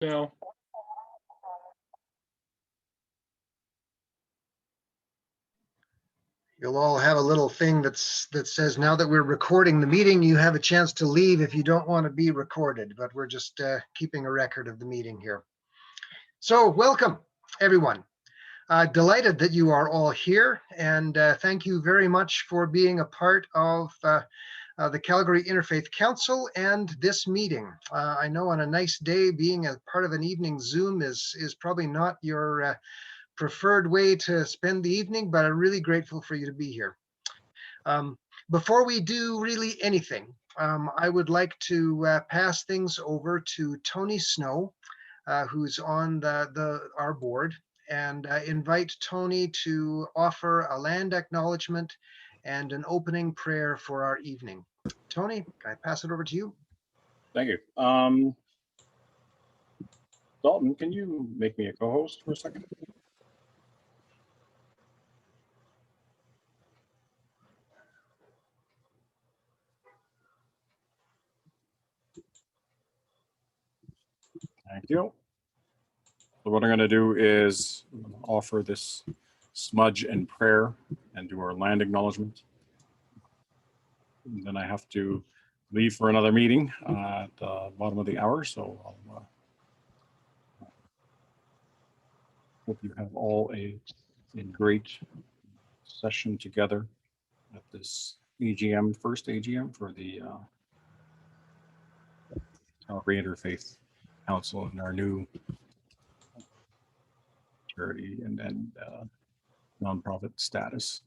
No. You'll all have a little thing that says now that we're recording the meeting, you have a chance to leave if you don't want to be recorded, but we're just keeping a record of the meeting here. So welcome, everyone. Delighted that you are all here, and thank you very much for being a part of the Calgary Interfaith Council and this meeting. I know on a nice day, being a part of an evening Zoom is probably not your preferred way to spend the evening, but I'm really grateful for you to be here. Before we do really anything, I would like to pass things over to Tony Snow, who's on our board, and invite Tony to offer a land acknowledgement and an opening prayer for our evening. Tony, can I pass it over to you? Thank you. Dalton, can you make me a co-host for a second? Thank you. So what I'm going to do is offer this smudge and prayer and do our land acknowledgement. And then I have to leave for another meeting at the bottom of the hour. So I'll hope you have all a great session together at this AGM, first AGM for the Calgary Interfaith Council and our new charity and nonprofit status.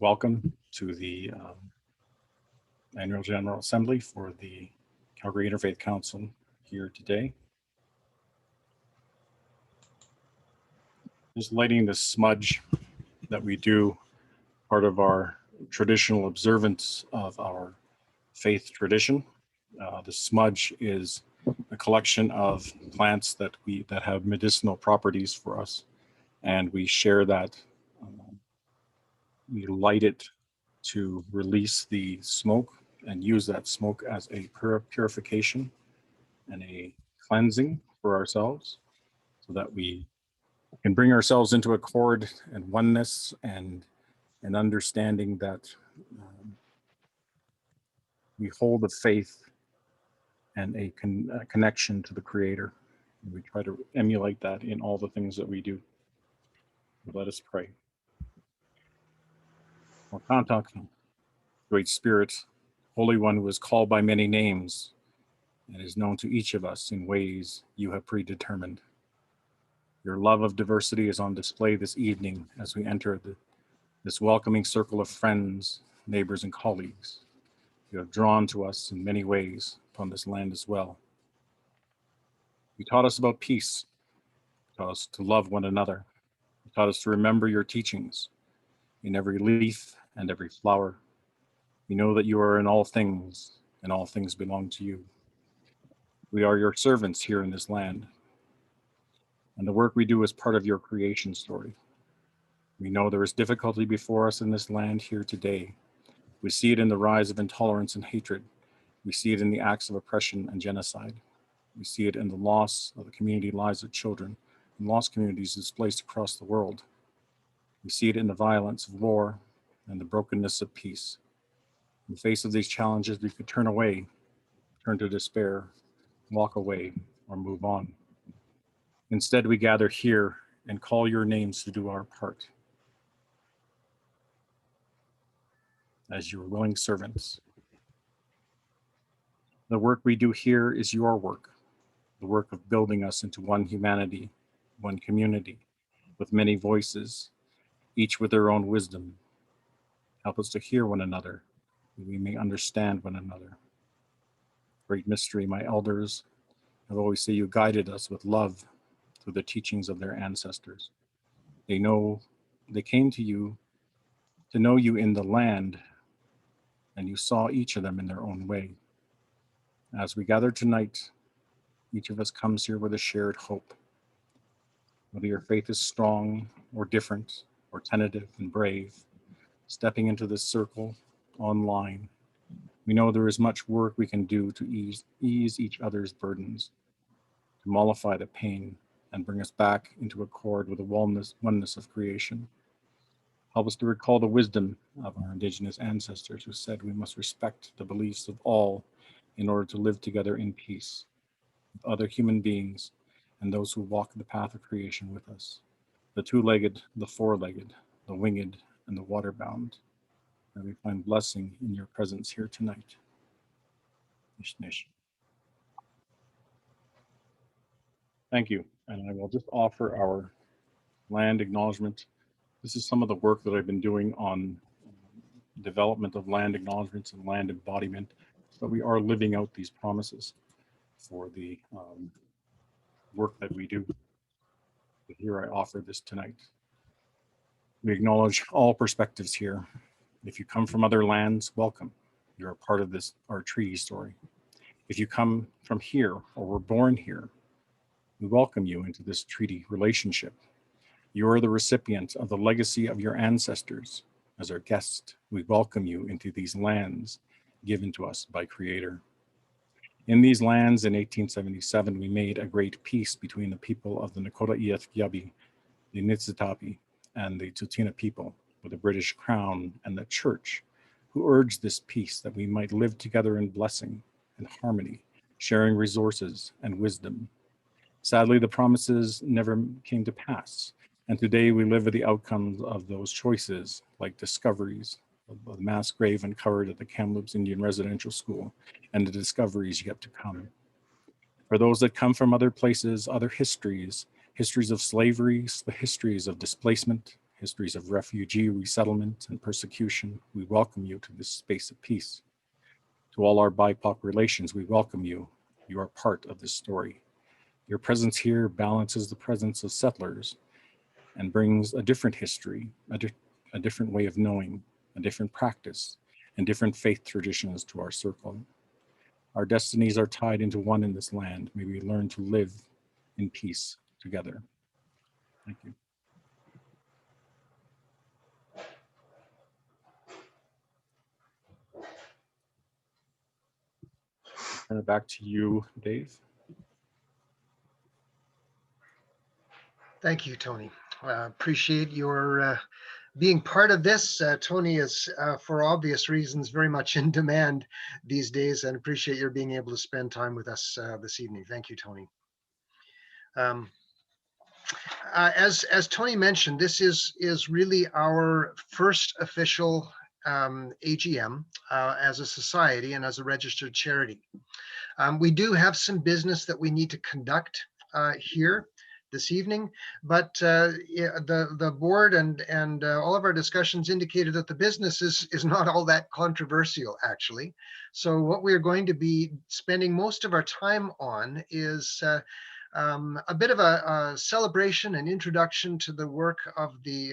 Welcome to the Annual General Assembly for the Calgary Interfaith Council here today. Just lighting the smudge that we do, part of our traditional observance of our faith tradition. The smudge is a collection of plants that have medicinal properties for us, and we share that. We light it to release the smoke and use that smoke as a purification and a cleansing for ourselves, so that we can bring ourselves into accord and oneness and an understanding that we hold a faith and a connection to the Creator. And we try to emulate that in all the things that we do. Let us pray. Our contact, Great Spirit, Holy One who is called by many names and is known to each of us in ways you have predetermined. Your love of diversity is on display this evening as we enter this welcoming circle of friends, neighbors, and colleagues. You have drawn to us in many ways upon this land as well. You taught us about peace. You taught us to love one another. You taught us to remember your teachings in every leaf and every flower. We know that you are in all things, and all things belong to you. We are your servants here in this land, and the work we do is part of your creation story. We know there is difficulty before us in this land here today. We see it in the rise of intolerance and hatred. We see it in the acts of oppression and genocide. We see it in the loss of the community lives of children and lost communities displaced across the world. We see it in the violence of war and the brokenness of peace. In the face of these challenges, we could turn away, turn to despair, walk away, or move on. Instead, we gather here and call your names to do our part as your willing servants. The work we do here is your work, the work of building us into one humanity, one community, with many voices, each with their own wisdom. Help us to hear one another, that we may understand one another. Great mystery, my elders have always said you guided us with love through the teachings of their ancestors. They came to you to know you in the land, and you saw each of them in their own way. As we gather tonight, each of us comes here with a shared hope. Whether your faith is strong or different, or tentative and brave, stepping into this circle online, we know there is much work we can do to ease each other's burdens, to mollify the pain, and bring us back into accord with the oneness of creation. Help us to recall the wisdom of our Indigenous ancestors who said we must respect the beliefs of all in order to live together in peace with other human beings and those who walk the path of creation with us, the two-legged, the four-legged, the winged, and the water-bound. May we find blessing in your presence here tonight. Nish, nish. Thank you. And I will just offer our land acknowledgement. This is some of the work that I've been doing on development of land acknowledgements and land embodiment. So we are living out these promises for the work that we do. But here I offer this tonight. We acknowledge all perspectives here. If you come from other lands, welcome. You're a part of this, our treaty story. If you come from here or were born here, we welcome you into this treaty relationship. You are the recipient of the legacy of your ancestors. As our guest, we welcome you into these lands given to us by Creator. In these lands in 1877, we made a great peace between the people of the Nakota-Iethyabi, the Niitsitapi, and the Tsuut'ina people, with the British Crown and the Church, who urged this peace that we might live together in blessing and harmony, sharing resources and wisdom. Sadly, the promises never came to pass, and today we live with the outcomes of those choices, like discoveries of the mass grave uncovered at the Kamloops Indian Residential School, and the discoveries yet to come. For those that come from other places, other histories, histories of slavery, histories of displacement, histories of refugee resettlement and persecution, we welcome you to this space of peace. To all our BIPOC relations, we welcome you. You are part of this story. Your presence here balances the presence of settlers and brings a different history, a different way of knowing, a different practice, and different faith traditions to our circle. Our destinies are tied into one in this land. May we learn to live in peace together. Thank you. Turn it back to you, Dave. Thank you, Tony. Appreciate your being part of this. Tony is, for obvious reasons, very much in demand these days, and appreciate your being able to spend time with us this evening. Thank you, Tony. As Tony mentioned, this is really our first official AGM as a society and as a registered charity. We do have some business that we need to conduct here this evening, but the board and all of our discussions indicated that the business is not all that controversial, actually. So what we're going to be spending most of our time on is a bit of a celebration and introduction to the work of the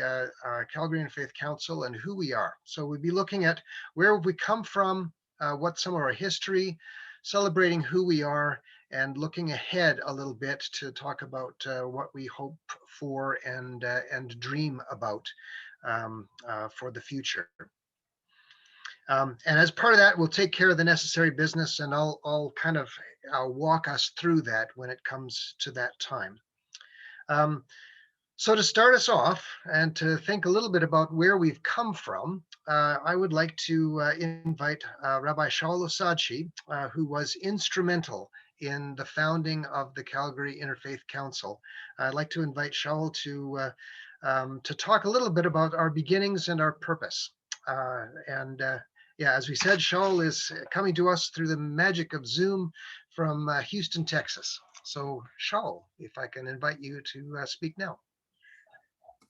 Calgary Interfaith Council and who we are. So we'll be looking at where we come from, what some of our history, celebrating who we are, and looking ahead a little bit to talk about what we hope for and dream about for the future. And as part of that, we'll take care of the necessary business, and I'll kind of walk us through that when it comes to that time. So to start us off and to think a little bit about where we've come from, I would like to invite Rabbi Shaul Osadchi, who was instrumental in the founding of the Calgary Interfaith Council. I'd like to invite Shaul to talk a little bit about our beginnings and our purpose. Yeah, as we said, Shaul is coming to us through the magic of Zoom from Houston, Texas. So Shaul, if I can invite you to speak now.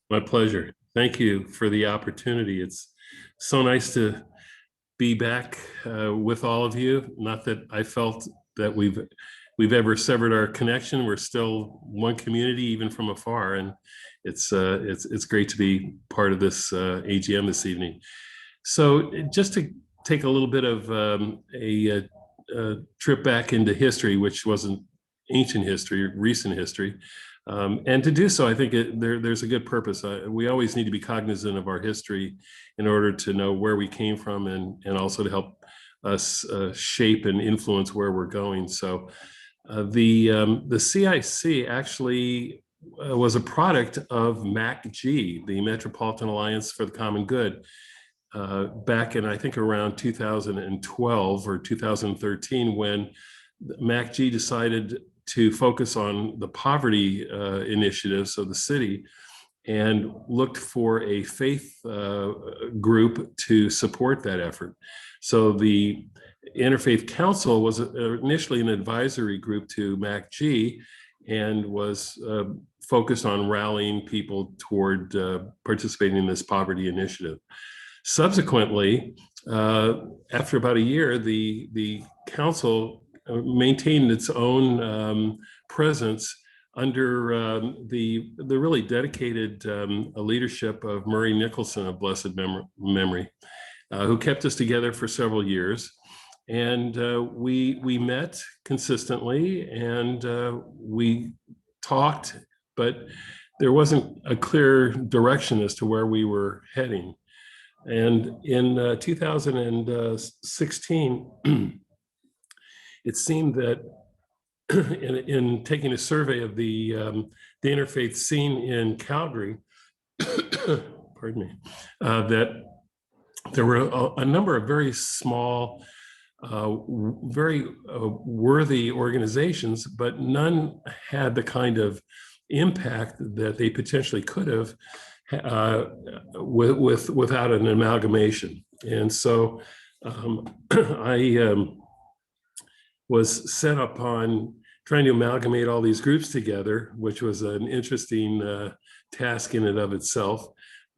My pleasure. Thank you for the opportunity. It's so nice to be back with all of you. Not that I felt that we've ever severed our connection. We're still one community, even from afar. And it's great to be part of this AGM this evening. So just to take a little bit of a trip back into history, which wasn't ancient history, recent history. And to do so, I think there's a good purpose. We always need to be cognizant of our history in order to know where we came from and also to help us shape and influence where we're going. So the CIC actually was a product of MACG, the Metropolitan Alliance for the Common Good, back in, I think, around 2012 or 2013, when MACG decided to focus on the poverty initiatives of the city and looked for a faith group to support that effort. So the Interfaith Council was initially an advisory group to MACG and was focused on rallying people toward participating in this poverty initiative. Subsequently, after about a year, the council maintained its own presence under the really dedicated leadership of Murray Nicholson of blessed memory, who kept us together for several years. And we met consistently, and we talked, but there wasn't a clear direction as to where we were heading. And in 2016, it seemed that in taking a survey of the interfaith scene in Calgary, pardon me, that there were a number of very small, very worthy organizations, but none had the kind of impact that they potentially could have without an amalgamation. And so I was set upon trying to amalgamate all these groups together, which was an interesting task in and of itself.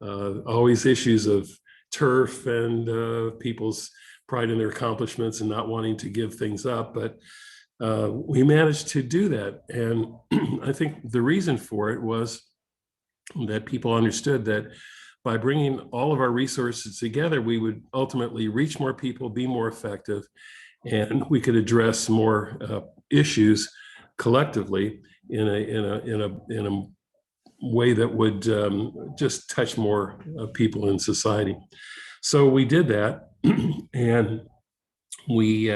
Always issues of turf and people's pride in their accomplishments and not wanting to give things up, but we managed to do that. And I think the reason for it was that people understood that by bringing all of our resources together, we would ultimately reach more people, be more effective, and we could address more issues collectively in a way that would just touch more people in society. So we did that, and we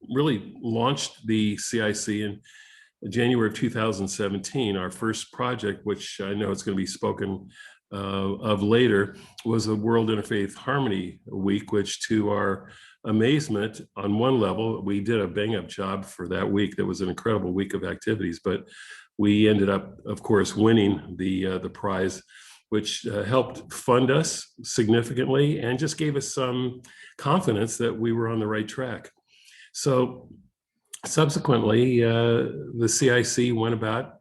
really launched the CIC in January of 2017. Our first project, which I know it's going to be spoken of later, was a World Interfaith Harmony Week, which, to our amazement, on one level, we did a bang-up job for that week. That was an incredible week of activities, but we ended up, of course, winning the prize, which helped fund us significantly and just gave us some confidence that we were on the right track. So subsequently, the CIC went about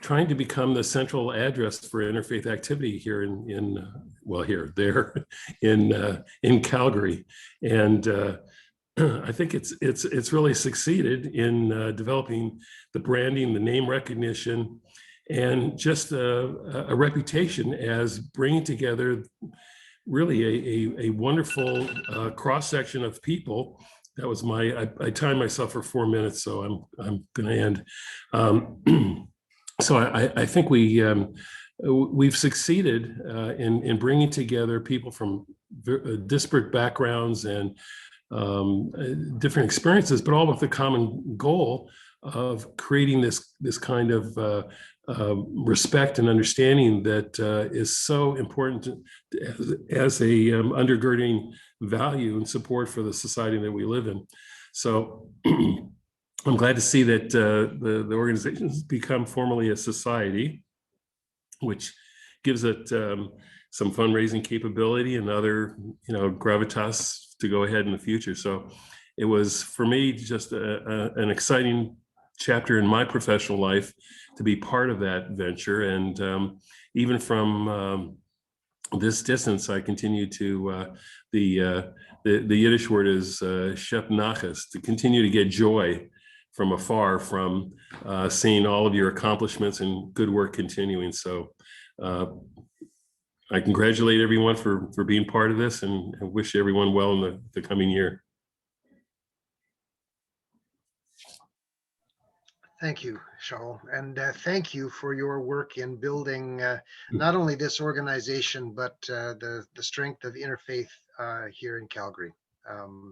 trying to become the central address for interfaith activity here in Calgary, and I think it's really succeeded in developing the branding, the name recognition, and just a reputation as bringing together really a wonderful cross-section of people. That was I timed myself for 4 minutes, so I'm going to end. So I think we've succeeded in bringing together people from disparate backgrounds and different experiences, but all with the common goal of creating this kind of respect and understanding that is so important as a undergirding value and support for the society that we live in. So I'm glad to see that the organization has become formally a society, which gives it some fundraising capability and other, gravitas to go ahead in the future. So it was, for me, just an exciting chapter in my professional life to be part of that venture. And even from this distance, I continue to, the Yiddish word is shep nachas, to continue to get joy from afar, from seeing all of your accomplishments and good work continuing. So I congratulate everyone for being part of this, and wish everyone well in the coming year. Thank you, Shaul, and thank you for your work in building not only this organization, but the strength of interfaith here in Calgary.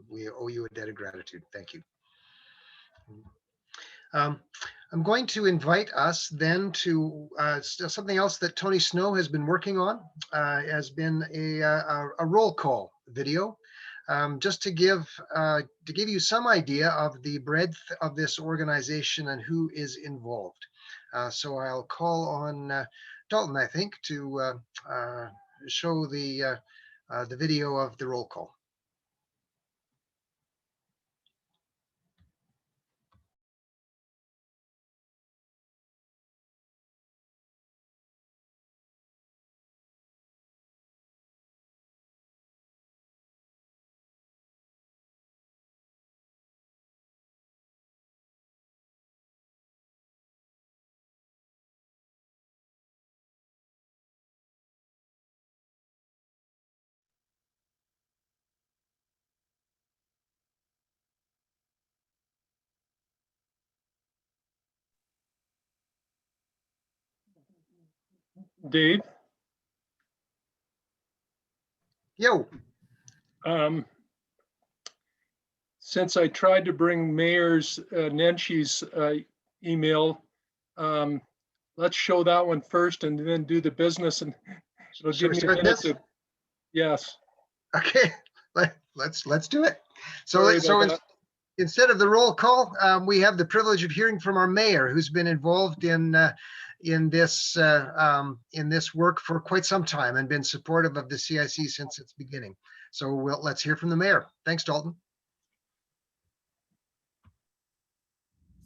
We owe you a debt of gratitude. Thank you. I'm going to invite us then to something else that Tony Snow has been working on, has been a roll call video. Just to give you some idea of the breadth of this organization and who is involved. So I'll call on Dalton, I think, to show the video of the roll call. Dave, Yo, since I tried to bring Mayor's Nenshi's email, let's show that one first and then do the business, and it'll Shall give we me a start minute this? to, yes. Okay, let's do it. Sorry So about that. instead of the roll call, we have the privilege of hearing from our mayor, who's been involved in this work for quite some time and been supportive of the CIC since its beginning. So let's hear from the mayor. Thanks, Dalton.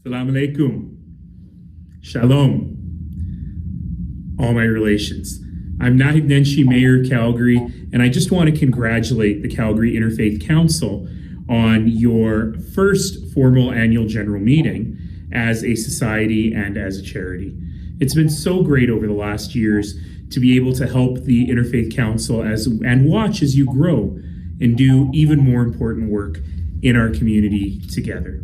Assalamu alaikum. Shalom. All my relations. I'm Nahid Nenshi, Mayor of Calgary, and I just want to congratulate the Calgary Interfaith Council on your first formal annual general meeting as a society and as a charity. It's been so great over the last years to be able to help the Interfaith Council and watch as you grow and do even more important work in our community together.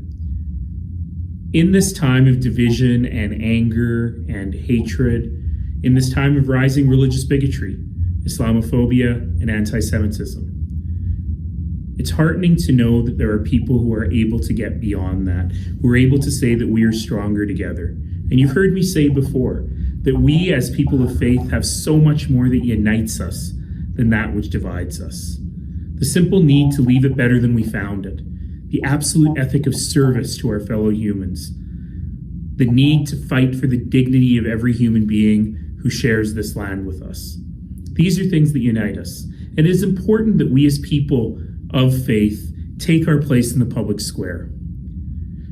In this time of division and anger and hatred, in this time of rising religious bigotry, Islamophobia, and anti-Semitism, it's heartening to know that there are people who are able to get beyond that, who are able to say that we are stronger together. And you've heard me say before that we as people of faith have so much more that unites us than that which divides us. The simple need to leave it better than we found it, the absolute ethic of service to our fellow humans, the need to fight for the dignity of every human being who shares this land with us. These are things that unite us. And it is important that we as people of faith take our place in the public square.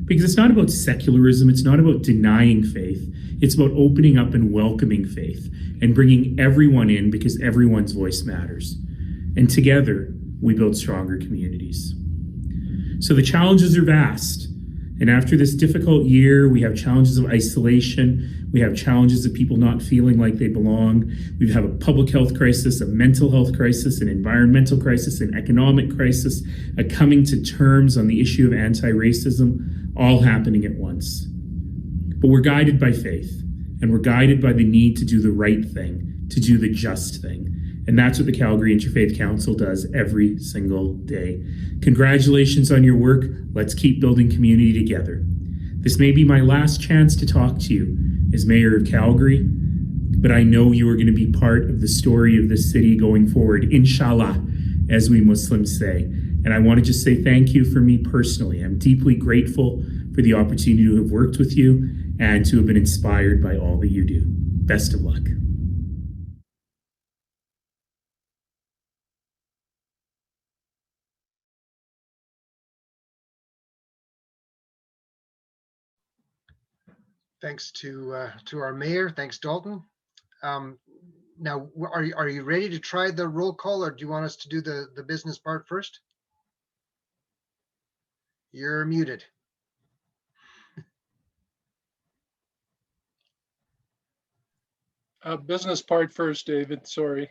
Because it's not about secularism, it's not about denying faith, it's about opening up and welcoming faith and bringing everyone in because everyone's voice matters. And together, we build stronger communities. So the challenges are vast. And after this difficult year, we have challenges of isolation. We have challenges of people not feeling like they belong. We have a public health crisis, a mental health crisis, an environmental crisis, an economic crisis, a coming to terms on the issue of anti-racism, all happening at once. But we're guided by faith, and we're guided by the need to do the right thing, to do the just thing. And that's what the Calgary Interfaith Council does every single day. Congratulations on your work. Let's keep building community together. This may be my last chance to talk to you as Mayor of Calgary, but I know you are going to be part of the story of this city going forward, inshallah, as we Muslims say. And I want to just say thank you for me personally. I'm deeply grateful for the opportunity to have worked with you and to have been inspired by all that you do. Best of luck. Thanks to our mayor. Thanks, Dalton. Now, are you ready to try the roll call, or do you want us to do the business part first? You're muted. Business part first, David, sorry.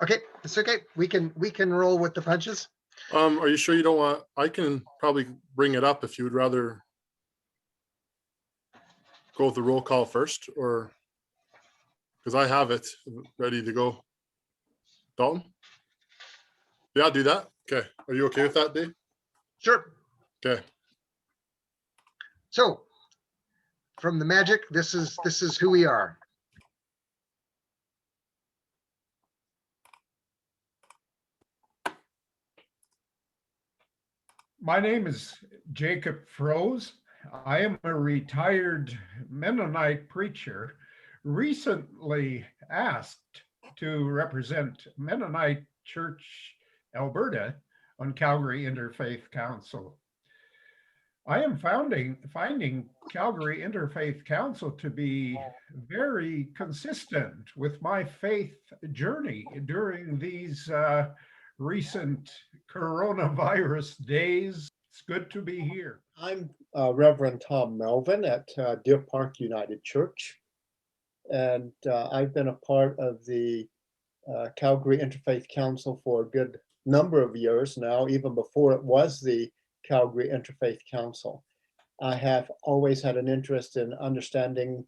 Okay, it's okay. We can roll with the punches. Are you sure you don't want, I can probably bring it up if you would rather go with the roll call first, or, because I have it ready to go. Dalton? Yeah, I'll do that. Okay. Are you okay with that, Dave? Sure. Okay. So from the magic, this is who we are. My name is Jacob Froese. I am a retired Mennonite preacher, recently asked to represent Mennonite Church Alberta on Calgary Interfaith Council. I am finding Calgary Interfaith Council to be very consistent with my faith journey during these recent coronavirus days. It's good to be here. I'm Reverend Tom Melvin at Deer Park United Church, and I've been a part of the Calgary Interfaith Council for a good number of years now, even before it was the Calgary Interfaith Council. I have always had an interest in understanding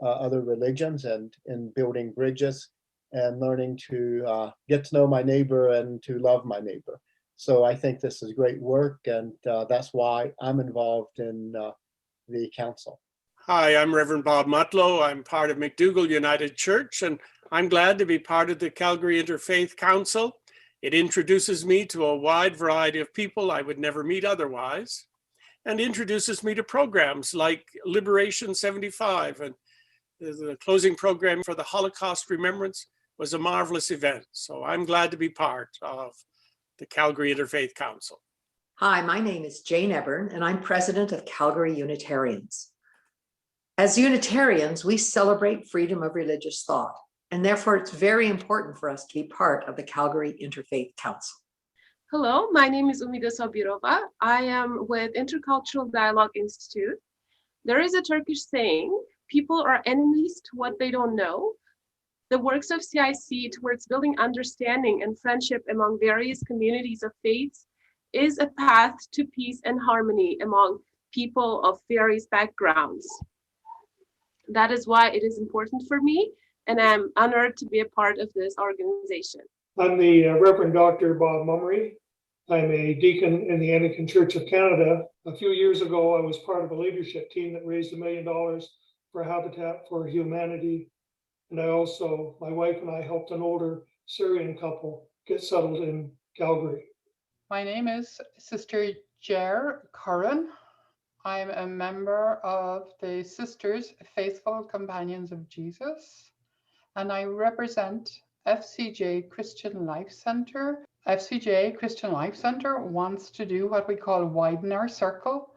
other religions and in building bridges and learning to get to know my neighbor and to love my neighbor. So I think this is great work, and that's why I'm involved in the council. Hi, I'm Reverend Bob Mutlow. I'm part of McDougall United Church, and I'm glad to be part of the Calgary Interfaith Council. It introduces me to a wide variety of people I would never meet otherwise, and introduces me to programs like Liberation 75, and the closing program for the Holocaust Remembrance was a marvelous event. So I'm glad to be part of the Calgary Interfaith Council. Hi, my name is Jane Ebern, and I'm president of Calgary Unitarians. As Unitarians, we celebrate freedom of religious thought, and therefore it's very important for us to be part of the Calgary Interfaith Council. Hello, my name is Umida Sabirova. I am with Intercultural Dialogue Institute. There is a Turkish saying, people are enemies to what they don't know. The works of CIC towards building understanding and friendship among various communities of faiths is a path to peace and harmony among people of various backgrounds. That is why it is important for me, and I'm honored to be a part of this organization. I'm the Reverend Dr. Bob Mummery. I'm a deacon in the Anglican Church of Canada. A few years ago, I was part of a leadership team that raised $1 million for Habitat for Humanity. And I also, my wife and I helped an older Syrian couple get settled in Calgary. My name is Sister Jer Curran. I'm a member of the Sisters Faithful Companions of Jesus, and I represent FCJ Christian Life Center. FCJ Christian Life Center wants to do what we call widen our circle.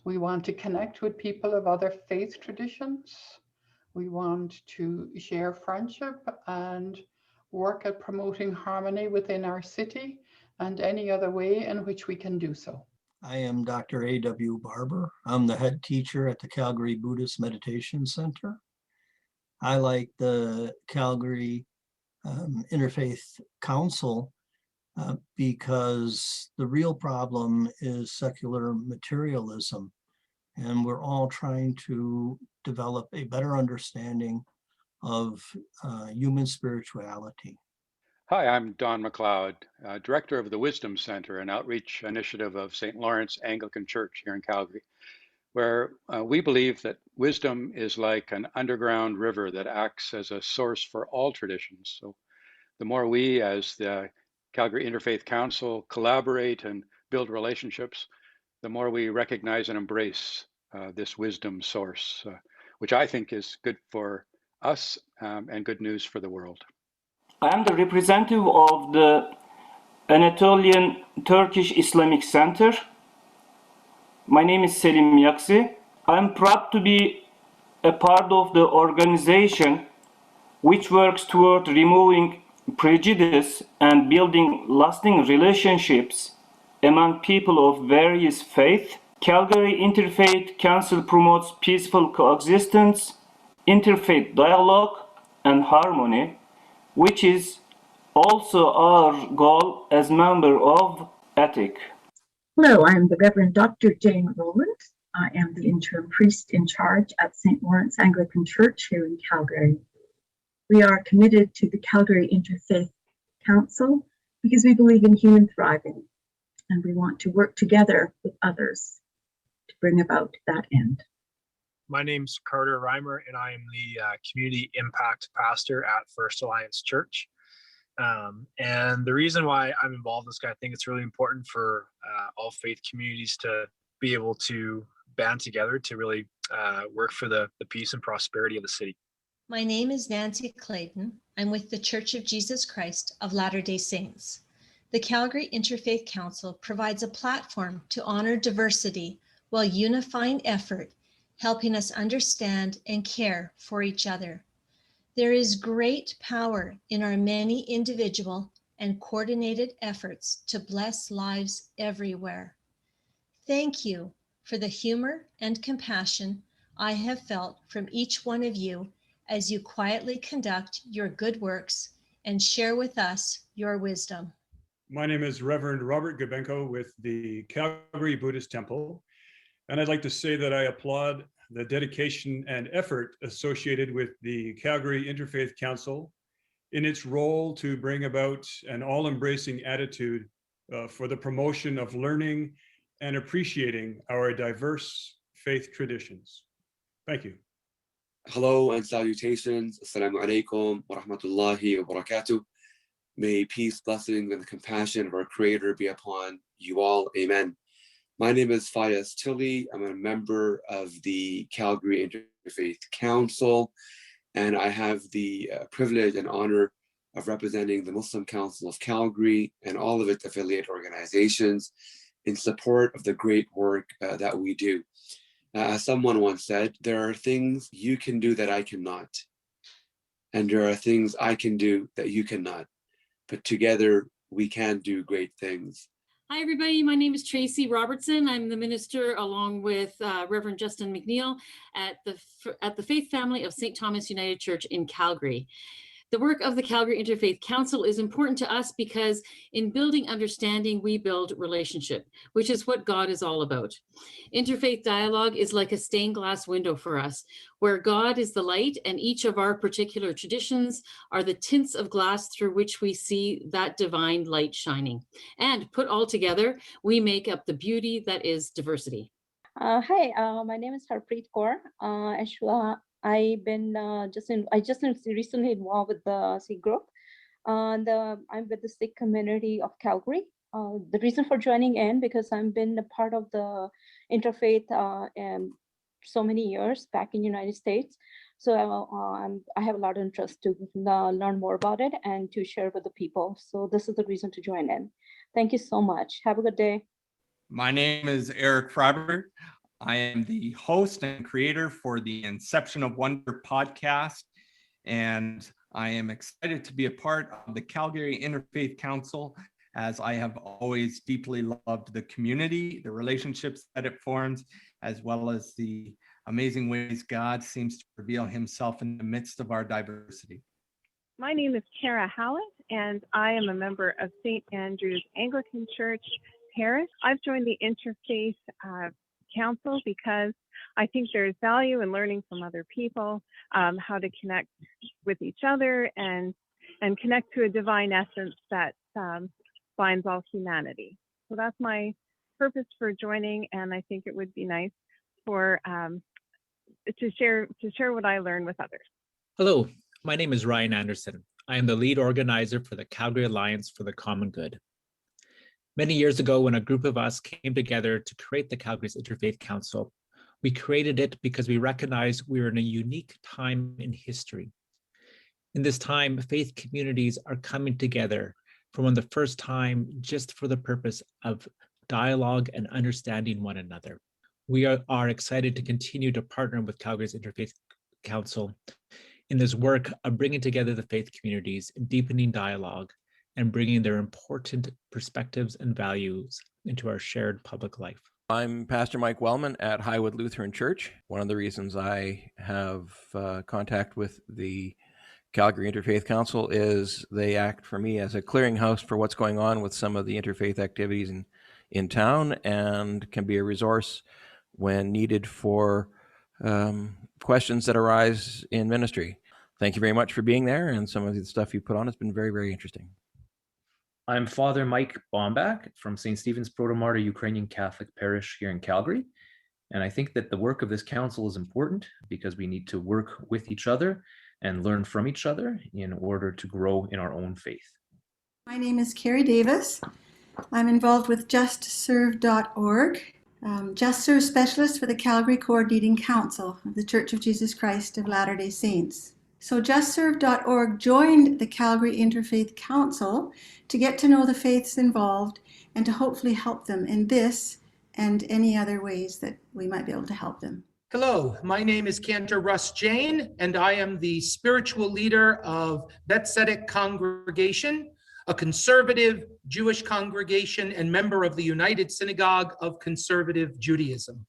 We want to connect with people of other faith traditions. We want to share friendship and work at promoting harmony within our city and any other way in which we can do so. I am Dr. A.W. Barber. I'm the head teacher at the Calgary Buddhist Meditation Center. I like the Calgary Interfaith Council because the real problem is secular materialism. And we're all trying to develop a better understanding of human spirituality. Hi, I'm Don McLeod, Director of the Wisdom Center, an outreach initiative of St. Lawrence Anglican Church here in Calgary, where we believe that wisdom is like an underground river that acts as a source for all traditions. So the more we, as the Calgary Interfaith Council, collaborate and build relationships, the more we recognize and embrace this wisdom source, which I think is good for us and good news for the world. I am the representative of the Anatolian Turkish Islamic Center. My name is Selim Yaksi. I am proud to be a part of the organization which works toward removing prejudice and building lasting relationships among people of various faiths. Calgary Interfaith Council promotes peaceful coexistence, interfaith dialogue, and harmony, which is also our goal as member of ETHIC. Hello, I'm the Reverend Dr. Jane Rowland. I am the interim priest in charge at St. Lawrence Anglican Church here in Calgary. We are committed to the Calgary Interfaith Council because we believe in human thriving, and we want to work together with others to bring about that end. My name's Carter Reimer, and I am the Community Impact Pastor at First Alliance Church. And the reason why I'm involved in this, I think it's really important for all faith communities to be able to band together to really work for the peace and prosperity of the city. My name is Nancy Clayton. I'm with the Church of Jesus Christ of Latter-day Saints. The Calgary Interfaith Council provides a platform to honor diversity while unifying effort, helping us understand and care for each other. There is great power in our many individual and coordinated efforts to bless lives everywhere. Thank you for the humor and compassion I have felt from each one of you as you quietly conduct your good works and share with us your wisdom. My name is Reverend Robert Gabenko with the Calgary Buddhist Temple, and I'd like to say that I applaud the dedication and effort associated with the Calgary Interfaith Council in its role to bring about an all-embracing attitude for the promotion of learning and appreciating our diverse faith traditions. Thank you. Hello and salutations. Assalamu alaikum wa rahmatullahi wa barakatuh. May peace, blessing, and the compassion of our Creator be upon you all. Amen. My name is Fayez Tilley. I'm a member of the Calgary Interfaith Council, and I have the privilege and honor of representing the Muslim Council of Calgary and all of its affiliate organizations in support of the great work that we do. As someone once said, there are things you can do that I cannot, and there are things I can do that you cannot, but together we can do great things. Hi, everybody. My name is Tracy Robertson. I'm the minister along with Reverend Justin McNeil at the Faith Family of St. Thomas United Church in Calgary. The work of the Calgary Interfaith Council is important to us because in building understanding, we build relationship, which is what God is all about. Interfaith dialogue is like a stained glass window for us, where God is the light and each of our particular traditions are the tints of glass through which we see that divine light shining. And put all together, we make up the beauty that is diversity. Hi, my name is Harpreet Kaur. I just recently involved with the Sikh group. I'm with the Sikh community of Calgary. The reason for joining in because I've been a part of the interfaith so many years back in the United States. So I have a lot of interest to learn more about it and to share with the people. So this is the reason to join in. Thank you so much. Have a good day. My name is Eric Freiberg. I am the host and creator for the Inception of Wonder podcast, and I am excited to be a part of the Calgary Interfaith Council, as I have always deeply loved the community, the relationships that it forms, as well as the amazing ways God seems to reveal himself in the midst of our diversity. My name is Kara Howlett, and I am a member of St. Andrew's Anglican Church, Paris. I've joined the Interfaith Council because I think there's value in learning from other people, how to connect with each other and connect to a divine essence that binds all humanity. So that's my purpose for joining, and I think it would be nice for to share what I learn with others. Hello, my name is Ryan Anderson. I am the lead organizer for the Calgary Alliance for the Common Good. Many years ago, when a group of us came together to create the Calgary's Interfaith Council, we created it because we recognized we were in a unique time in history. In this time, faith communities are coming together for the first time just for the purpose of dialogue and understanding one another. We are excited to continue to partner with Calgary's Interfaith Council in this work of bringing together the faith communities, deepening dialogue, and bringing their important perspectives and values into our shared public life. I'm Pastor Mike Wellman at Highwood Lutheran Church. One of the reasons I have contact with the Calgary Interfaith Council is they act for me as a clearinghouse for what's going on with some of the interfaith activities in town, and can be a resource when needed for questions that arise in ministry. Thank you very much for being there, and some of the stuff you put on has been very, very interesting. I'm Father Mike Bombach from St. Stephen's Proto-Martyr Ukrainian Catholic Parish here in Calgary. And I think that the work of this council is important because we need to work with each other and learn from each other in order to grow in our own faith. My name is Carrie Davis. I'm involved with JustServe.org, Just Serve Specialist for the Calgary Coordinating Council of the Church of Jesus Christ of Latter-day Saints. So JustServe.org joined the Calgary Interfaith Council to get to know the faiths involved and to hopefully help them in this and any other ways that we might be able to help them. Hello, my name is Cantor Russ Jane, and I am the spiritual leader of Bet Tzedek Congregation, a conservative Jewish congregation and member of the United Synagogue of Conservative Judaism.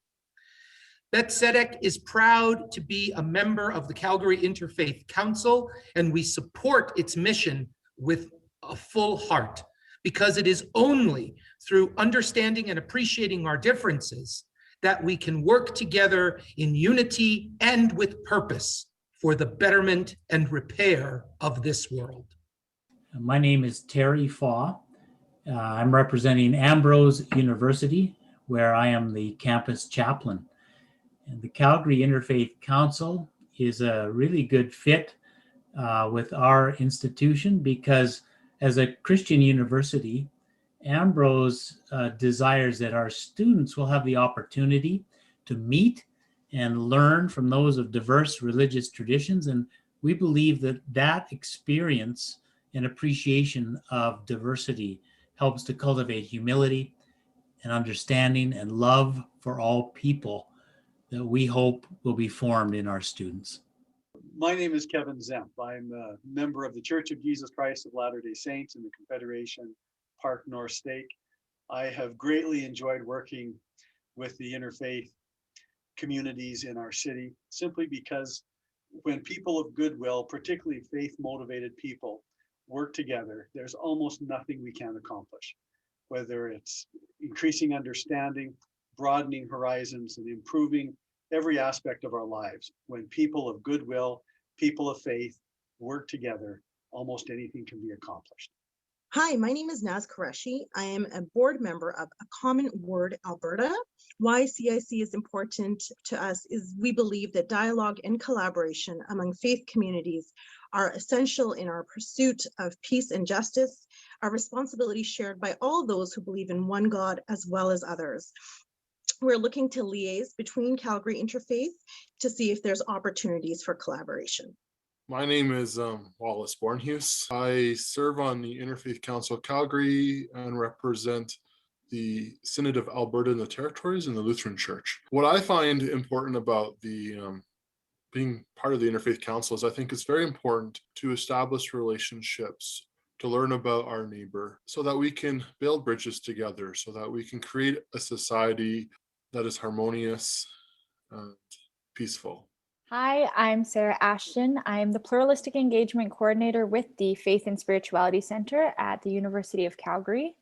Bet Tzedek is proud to be a member of the Calgary Interfaith Council, and we support its mission with a full heart, because it is only through understanding and appreciating our differences that we can work together in unity and with purpose for the betterment and repair of this world. My name is Terry Faw. I'm representing Ambrose University, where I am the campus chaplain. And the Calgary Interfaith Council is a really good fit with our institution because as a Christian university, Ambrose desires that our students will have the opportunity to meet and learn from those of diverse religious traditions. And we believe that that experience and appreciation of diversity helps to cultivate humility and understanding and love for all people that we hope will be formed in our students. My name is Kevin Zemp. I'm a member of the Church of Jesus Christ of Latter-day Saints in the Confederation Park North Stake. I have greatly enjoyed working with the interfaith communities in our city, simply because when people of goodwill, particularly faith-motivated people, work together, there's almost nothing we can't accomplish, whether it's increasing understanding, broadening horizons, and improving every aspect of our lives. When people of goodwill, people of faith work together, almost anything can be accomplished. Hi, my name is Naz Qureshi. I am a board member of A Common Word Alberta. Why CIC is important to us is we believe that dialogue and collaboration among faith communities are essential in our pursuit of peace and justice, a responsibility shared by all those who believe in one God as well as others. We're looking to liaise between Calgary Interfaith to see if there's opportunities for collaboration. My name is Wallace Bornhus. I serve on the Interfaith Council of Calgary and represent the Synod of Alberta and the Territories and the Lutheran Church. What I find important about the being part of the Interfaith Council is I think it's very important to establish relationships, to learn about our neighbor so that we can build bridges together, so that we can create a society that is harmonious and peaceful. Hi, I'm Sarah Ashton. I'm the Pluralistic Engagement Coordinator with the Faith and Spirituality Center at the University of Calgary.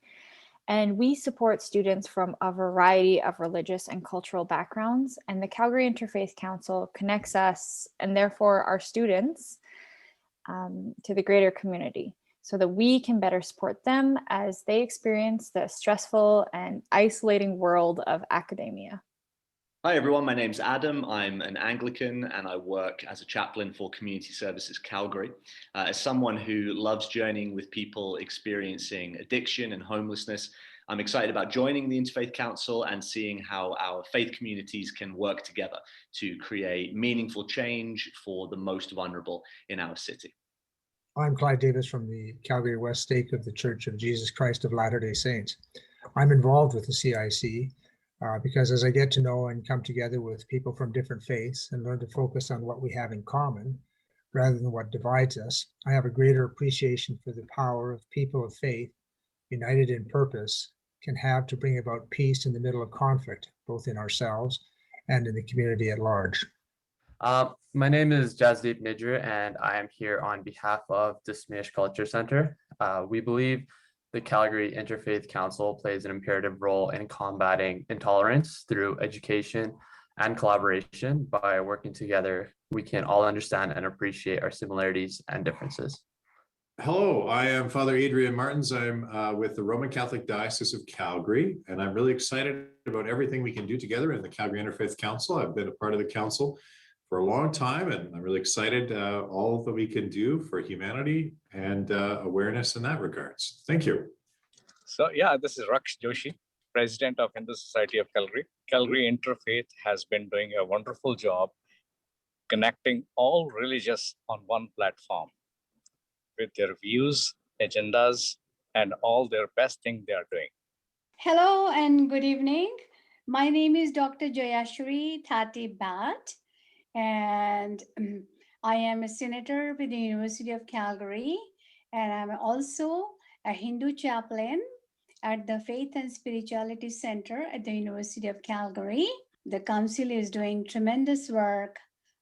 And we support students from a variety of religious and cultural backgrounds. And the Calgary Interfaith Council connects us and therefore our students to the greater community so that we can better support them as they experience the stressful and isolating world of academia. Hi everyone, my name's Adam. I'm an Anglican and I work as a chaplain for Community Services Calgary. As someone who loves journeying with people experiencing addiction and homelessness, I'm excited about joining the Interfaith Council and seeing how our faith communities can work together to create meaningful change for the most vulnerable in our city. I'm Clyde Davis from the Calgary West Stake of the Church of Jesus Christ of Latter-day Saints. I'm involved with the CIC because as I get to know and come together with people from different faiths and learn to focus on what we have in common rather than what divides us, I have a greater appreciation for the power of people of faith united in purpose can have to bring about peace in the middle of conflict, both in ourselves and in the community at large. My name is Jasdeep Nidra, and I am here on behalf of the Smish Culture Center. We believe the Calgary Interfaith Council plays an imperative role in combating intolerance through education and collaboration. By working together, we can all understand and appreciate our similarities and differences. Hello, I am Father Adrian Martins. I'm with the Roman Catholic Diocese of Calgary, and I'm really excited about everything we can do together in the Calgary Interfaith Council. I've been a part of the council for a long time, and I'm really excited all that we can do for humanity and awareness in that regards. Thank you. So yeah, this is Raksh Joshi, President of Hindu Society of Calgary. Calgary Interfaith has been doing a wonderful job connecting all religious on one platform with their views, agendas, and all their best thing they are doing. Hello and good evening. My name is Dr. Jayashri Thati Bhatt, and I am a senator with the University of Calgary, and I'm also a Hindu chaplain at the Faith and Spirituality Center at the University of Calgary. The council is doing tremendous work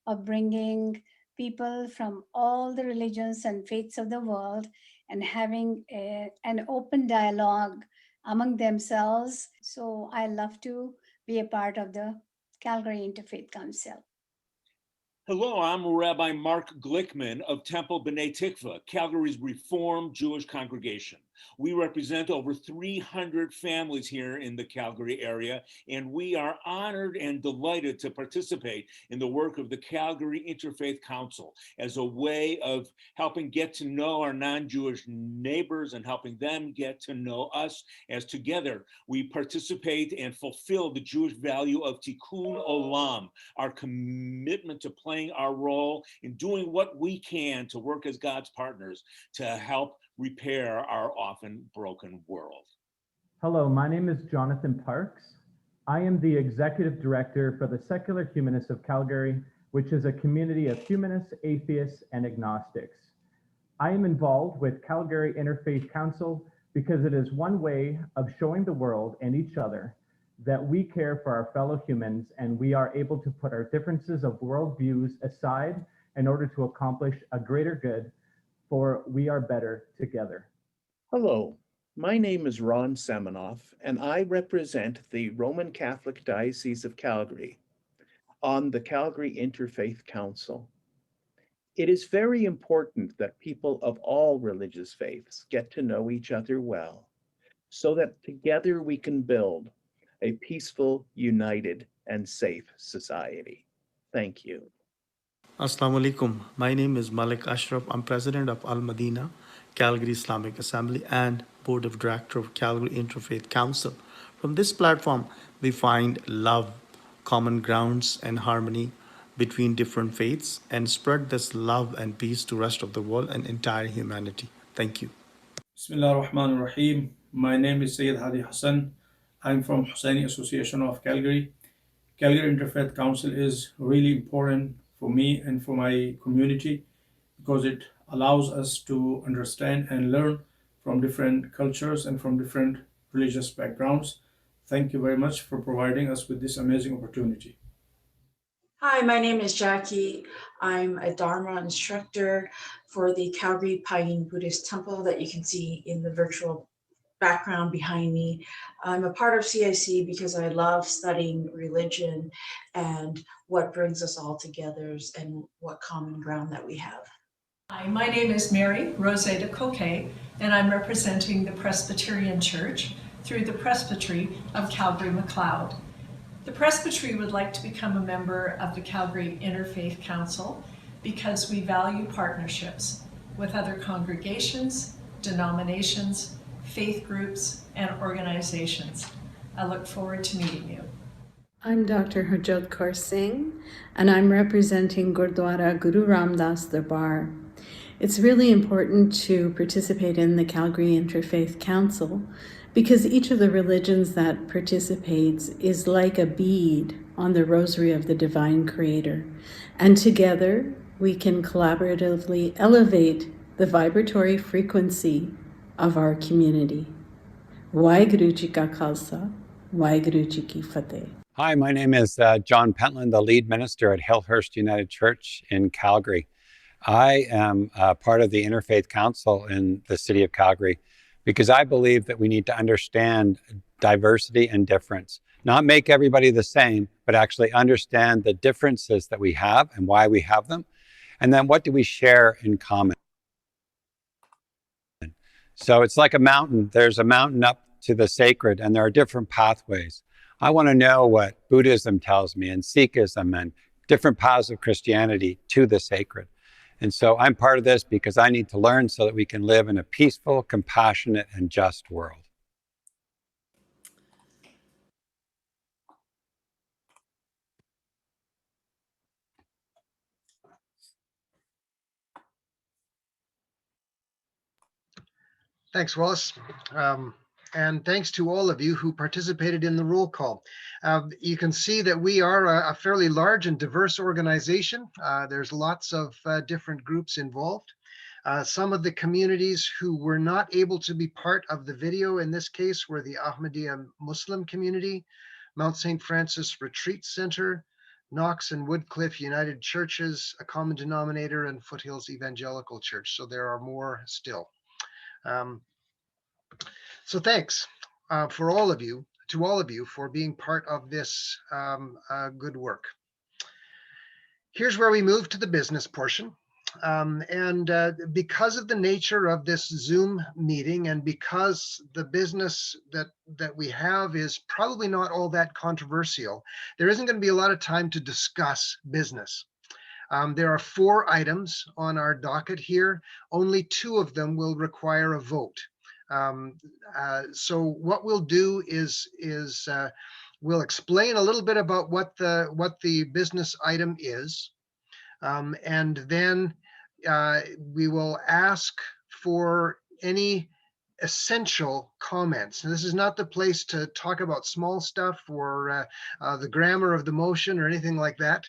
of bringing people from all the religions and faiths of the world and having an open dialogue among themselves. So I love to be a part of the Calgary Interfaith Council. Hello, I'm Rabbi Mark Glickman of Temple B'nai Tikva, Calgary's Reformed Jewish congregation. We represent over 300 families here in the Calgary area, and we are honored and delighted to participate in the work of the Calgary Interfaith Council as a way of helping get to know our non-Jewish neighbors and helping them get to know us, as together we participate and fulfill the Jewish value of tikkun olam, our commitment to playing our role in doing what we can to work as God's partners to help repair our often broken world. Hello, my name is Jonathan Parks. I am the Executive Director for the Secular Humanists of Calgary, which is a community of humanists, atheists, and agnostics. I am involved with Calgary Interfaith Council because it is one way of showing the world and each other that we care for our fellow humans and we are able to put our differences of worldviews aside in order to accomplish a greater good, for we are better together. Hello, my name is Ron Semenoff, and I represent the Roman Catholic Diocese of Calgary on the Calgary Interfaith Council. It is very important that people of all religious faiths get to know each other well, so that together we can build a peaceful, united, and safe society. Thank you. Assalamu alaikum. My name is Malik Ashraf. I'm president of Al Madina, Calgary Islamic Assembly, and board of director of Calgary Interfaith Council. From this platform, we find love, common grounds, and harmony between different faiths and spread this love and peace to the rest of the world and entire humanity. Thank you. Bismillah ar-Rahman ar-Rahim. My name is Sayyid Hadi Hassan. I'm from Hussaini Association of Calgary. Calgary Interfaith Council is really important for me and for my community because it allows us to understand and learn from different cultures and from different religious backgrounds. Thank you very much for providing us with this amazing opportunity. Hi, my name is Jackie. I'm a Dharma instructor for the Calgary Paiyin Buddhist Temple that you can see in the virtual background behind me. I'm a part of CIC because I love studying religion and what brings us all together and what common ground that we have. Hi, my name is Mary Rosetta Coquet, and I'm representing the Presbyterian Church through the Presbytery of Calgary McLeod. The Presbytery would like to become a member of the Calgary Interfaith Council because we value partnerships with other congregations, denominations, faith groups, and organizations. I look forward to meeting you. I'm Dr. Harjot Kaur Singh, and I'm representing Gurdwara Guru Ramdas Darbar. It's really important to participate in the Calgary Interfaith Council because each of the religions that participates is like a bead on the rosary of the Divine Creator. And together, we can collaboratively elevate the vibratory frequency of our community. Waheguru Ji Ka Khalsa, Waheguru Ji Ki Fateh. Hi, my name is John Pentland, the lead minister at Hillhurst United Church in Calgary. I am part of the Interfaith Council in the city of Calgary because I believe that we need to understand diversity and difference. Not make everybody the same, but actually understand the differences that we have and why we have them. And then what do we share in common? So it's like a mountain. There's a mountain up to the sacred, and there are different pathways. I want to know what Buddhism tells me and Sikhism and different paths of Christianity to the sacred. And so I'm part of this because I need to learn so that we can live in a peaceful, compassionate, and just world. Thanks, Wallace. And thanks to all of you who participated in the roll call. You can see that we are a fairly large and diverse organization. There's lots of different groups involved. Some of the communities who were not able to be part of the video in this case were the Ahmadiyya Muslim community, Mount St. Francis Retreat Center, Knox and Woodcliff United Churches, a common denominator, and Foothills Evangelical Church. So there are more still. So thanks for all of you, to all of you, for being part of this good work. Here's where we move to the business portion. Because of the nature of this Zoom meeting and because the business that we have is probably not all that controversial, there isn't going to be a lot of time to discuss business. There are 4 items on our docket here. Only 2 of them will require a vote. So what we'll do is we'll explain a little bit about what the business item is, and then we will ask for any essential comments. And this is not the place to talk about small stuff or the grammar of the motion or anything like that.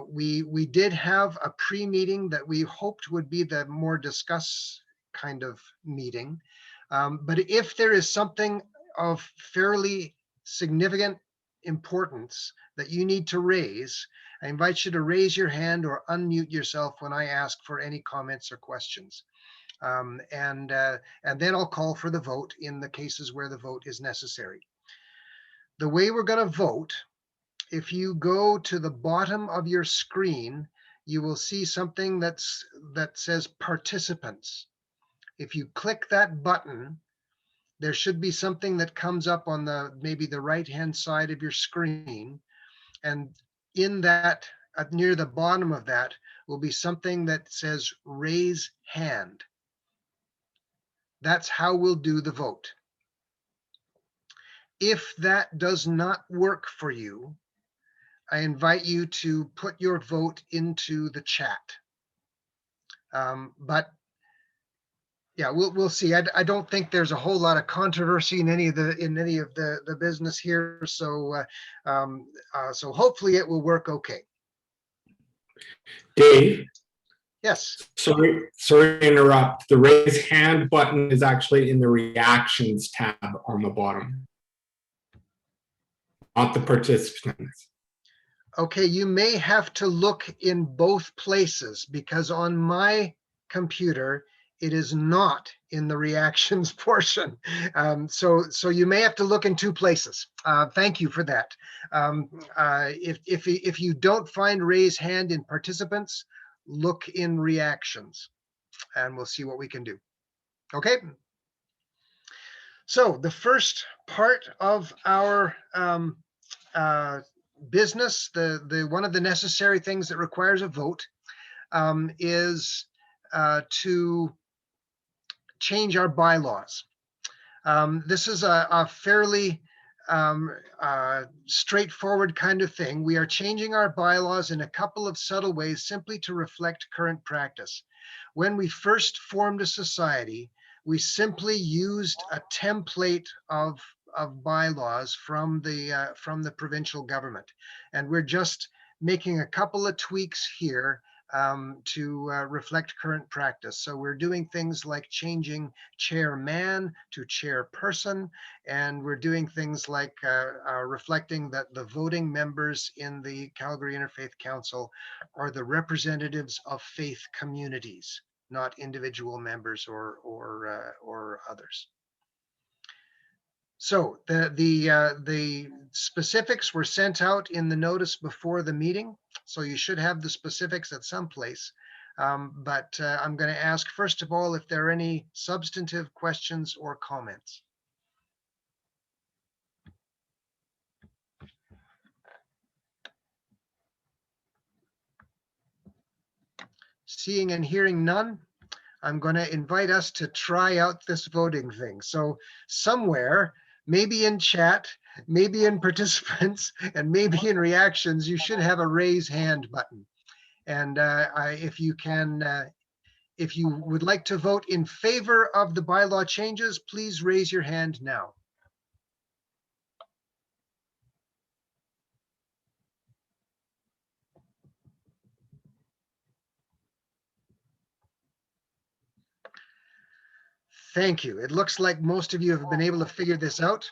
We did have a pre-meeting that we hoped would be the more discuss kind of meeting. But if there is something of fairly significant importance that you need to raise, I invite you to raise your hand or unmute yourself when I ask for any comments or questions. And then I'll call for the vote in the cases where the vote is necessary. The way we're going to vote, if you go to the bottom of your screen, you will see something that says participants. If you click that button, there should be something that comes up on maybe the right-hand side of your screen. And in that, near the bottom of that, will be something that says raise hand. That's how we'll do the vote. If that does not work for you, I invite you to put your vote into the chat. But yeah, we'll see. I don't think there's a whole lot of controversy in any of the business here. So so hopefully it will work okay. Dave? Yes. Sorry to interrupt. The raise hand button is actually in the reactions tab on the bottom, not the participants. Okay, you may have to look in both places because on my computer, it is not in the reactions portion. So you may have to look in 2 places. Thank you for that. If you don't find raise hand in participants, look in reactions and we'll see what we can do. Okay. So the first part of our business, the one of the necessary things that requires a vote is to change our bylaws. This is a fairly straightforward kind of thing. We are changing our bylaws in a couple of subtle ways simply to reflect current practice. When we first formed a society, we simply used a template of bylaws from the provincial government. And we're just making a couple of tweaks here to reflect current practice. So we're doing things like changing chairman to chairperson, and we're doing things like reflecting that the voting members in the Calgary Interfaith Council are the representatives of faith communities, not individual members or others. So the specifics were sent out in the notice before the meeting, so you should have the specifics at some place. But I'm going to ask, first of all, if there are any substantive questions or comments. Seeing and hearing none, I'm going to invite us to try out this voting thing. So somewhere, maybe in chat, maybe in participants, and maybe in reactions, you should have a raise hand button. And if you can, if you would like to vote in favor of the bylaw changes, please raise your hand now. Thank you. It looks like most of you have been able to figure this out.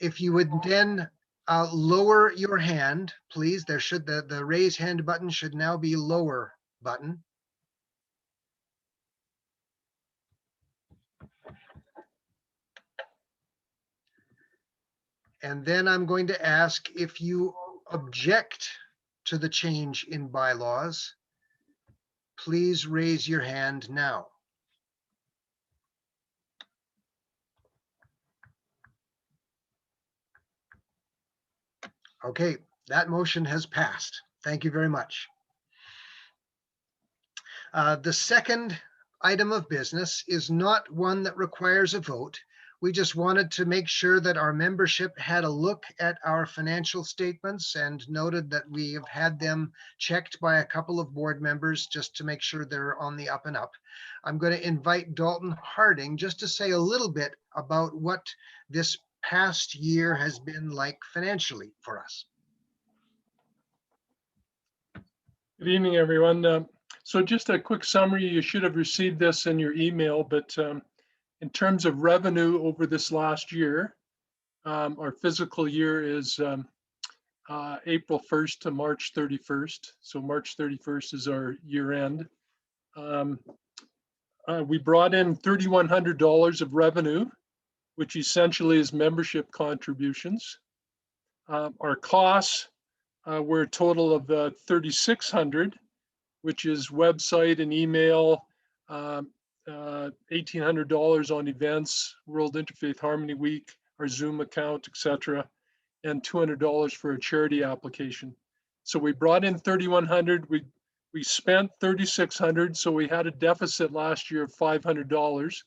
If you would then lower your hand, please. There should the raise hand button should now be lower button. And then I'm going to ask if you object to the change in bylaws, please raise your hand now. Okay, that motion has passed. Thank you very much. The second item of business is not one that requires a vote. We just wanted to make sure that our membership had a look at our financial statements and noted that we have had them checked by a couple of board members just to make sure they're on the up and up. I'm going to invite Dalton Harding just to say a little bit about what this past year has been like financially for us. Good evening, everyone. So just a quick summary, you should have received this in your email, but in terms of revenue over this last year, our physical year is April 1st to March 31st. So March 31st is our year end. We brought in $3,100 of revenue, which essentially is membership contributions. Our costs were a total of $3,600, which is website and email, $1,800 on events, World Interfaith Harmony Week, our Zoom account, etc., and $200 for a charity application. So we brought in $3,100. We spent $3,600, so we had a deficit last year of $500.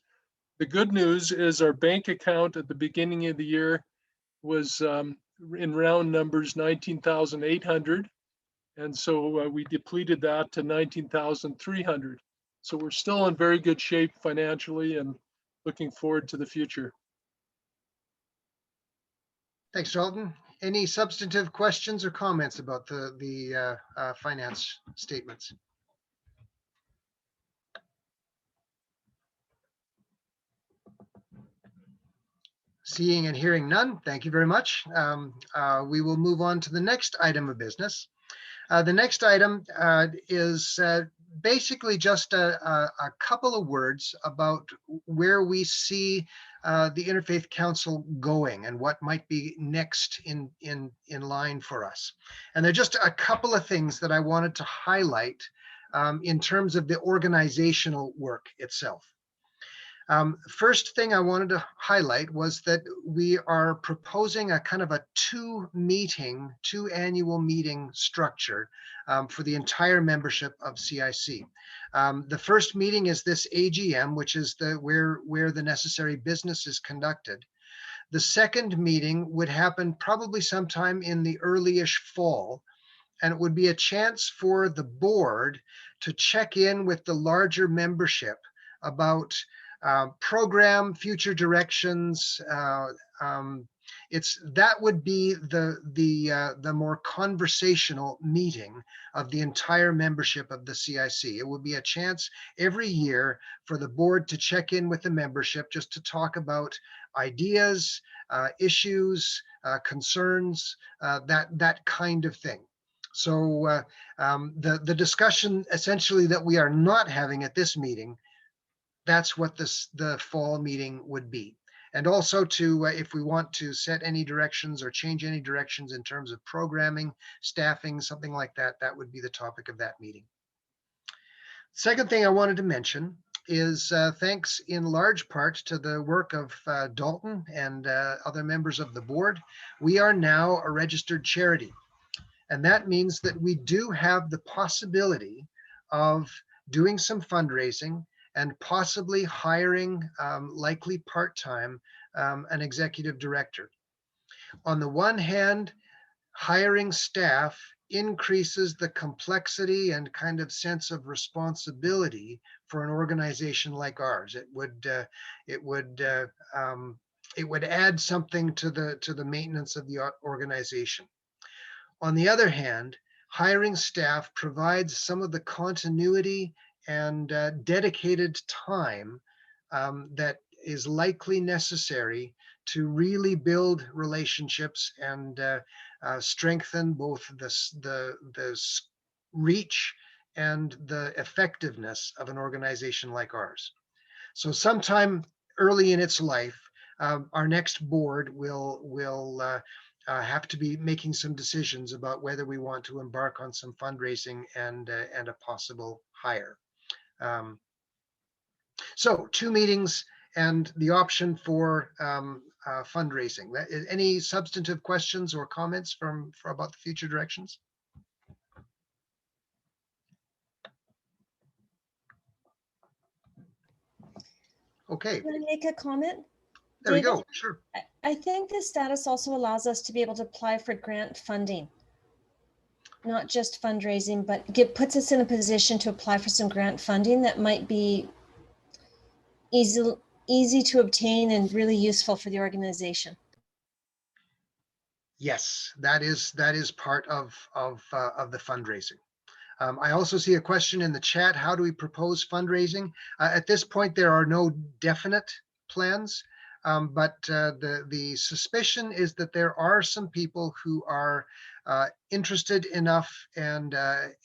The good news is our bank account at the beginning of the year was, in round numbers, 19,800. And so we depleted that to 19,300. So we're still in very good shape financially and looking forward to the future. Thanks, Dalton. Any substantive questions or comments about the finance statements? Seeing and hearing none, thank you very much. We will move on to the next item of business. The next item is basically just a couple of words about where we see the Interfaith Council going and what might be next in line for us. And there are just a couple of things that I wanted to highlight in terms of the organizational work itself. First thing I wanted to highlight was that we are proposing a kind of a two annual meeting structure for the entire membership of CIC. The first meeting is this AGM, which is where the necessary business is conducted. The second meeting would happen probably sometime in the early-ish fall, and it would be a chance for the board to check in with the larger membership about program, future directions, that would be the more conversational meeting of the entire membership of the CIC. It would be a chance every year for the board to check in with the membership just to talk about ideas, issues, concerns, that kind of thing. So the discussion essentially that we are not having at this meeting, that's what the fall meeting would be. And also to, if we want to set any directions or change any directions in terms of programming, staffing, something like that, that would be the topic of that meeting. Second thing I wanted to mention is thanks in large part to the work of Dalton and other members of the board, we are now a registered charity. And that means that we do have the possibility of doing some fundraising and possibly hiring, likely part-time, an executive director. On the one hand, hiring staff increases the complexity and kind of sense of responsibility for an organization like ours. It would add something to the maintenance of the organization. On the other hand, hiring staff provides some of the continuity and dedicated time that is likely necessary to really build relationships and strengthen both the reach and the effectiveness of an organization like ours. So sometime early in its life, our next board will have to be making some decisions about whether we want to embark on some fundraising and a possible hire. So 2 meetings and the option for fundraising. Any substantive questions or comments about the future directions? Okay. Can I make a comment? There we David, go. Sure. I think this status also allows us to be able to apply for grant funding. Not just fundraising, but puts us in a position to apply for some grant funding that might be easy to obtain and really useful for the organization. Yes, that is part of the fundraising. I also see a question in the chat. How do we propose fundraising? At this point, there are no definite plans, but the suspicion is that there are some people who are interested enough and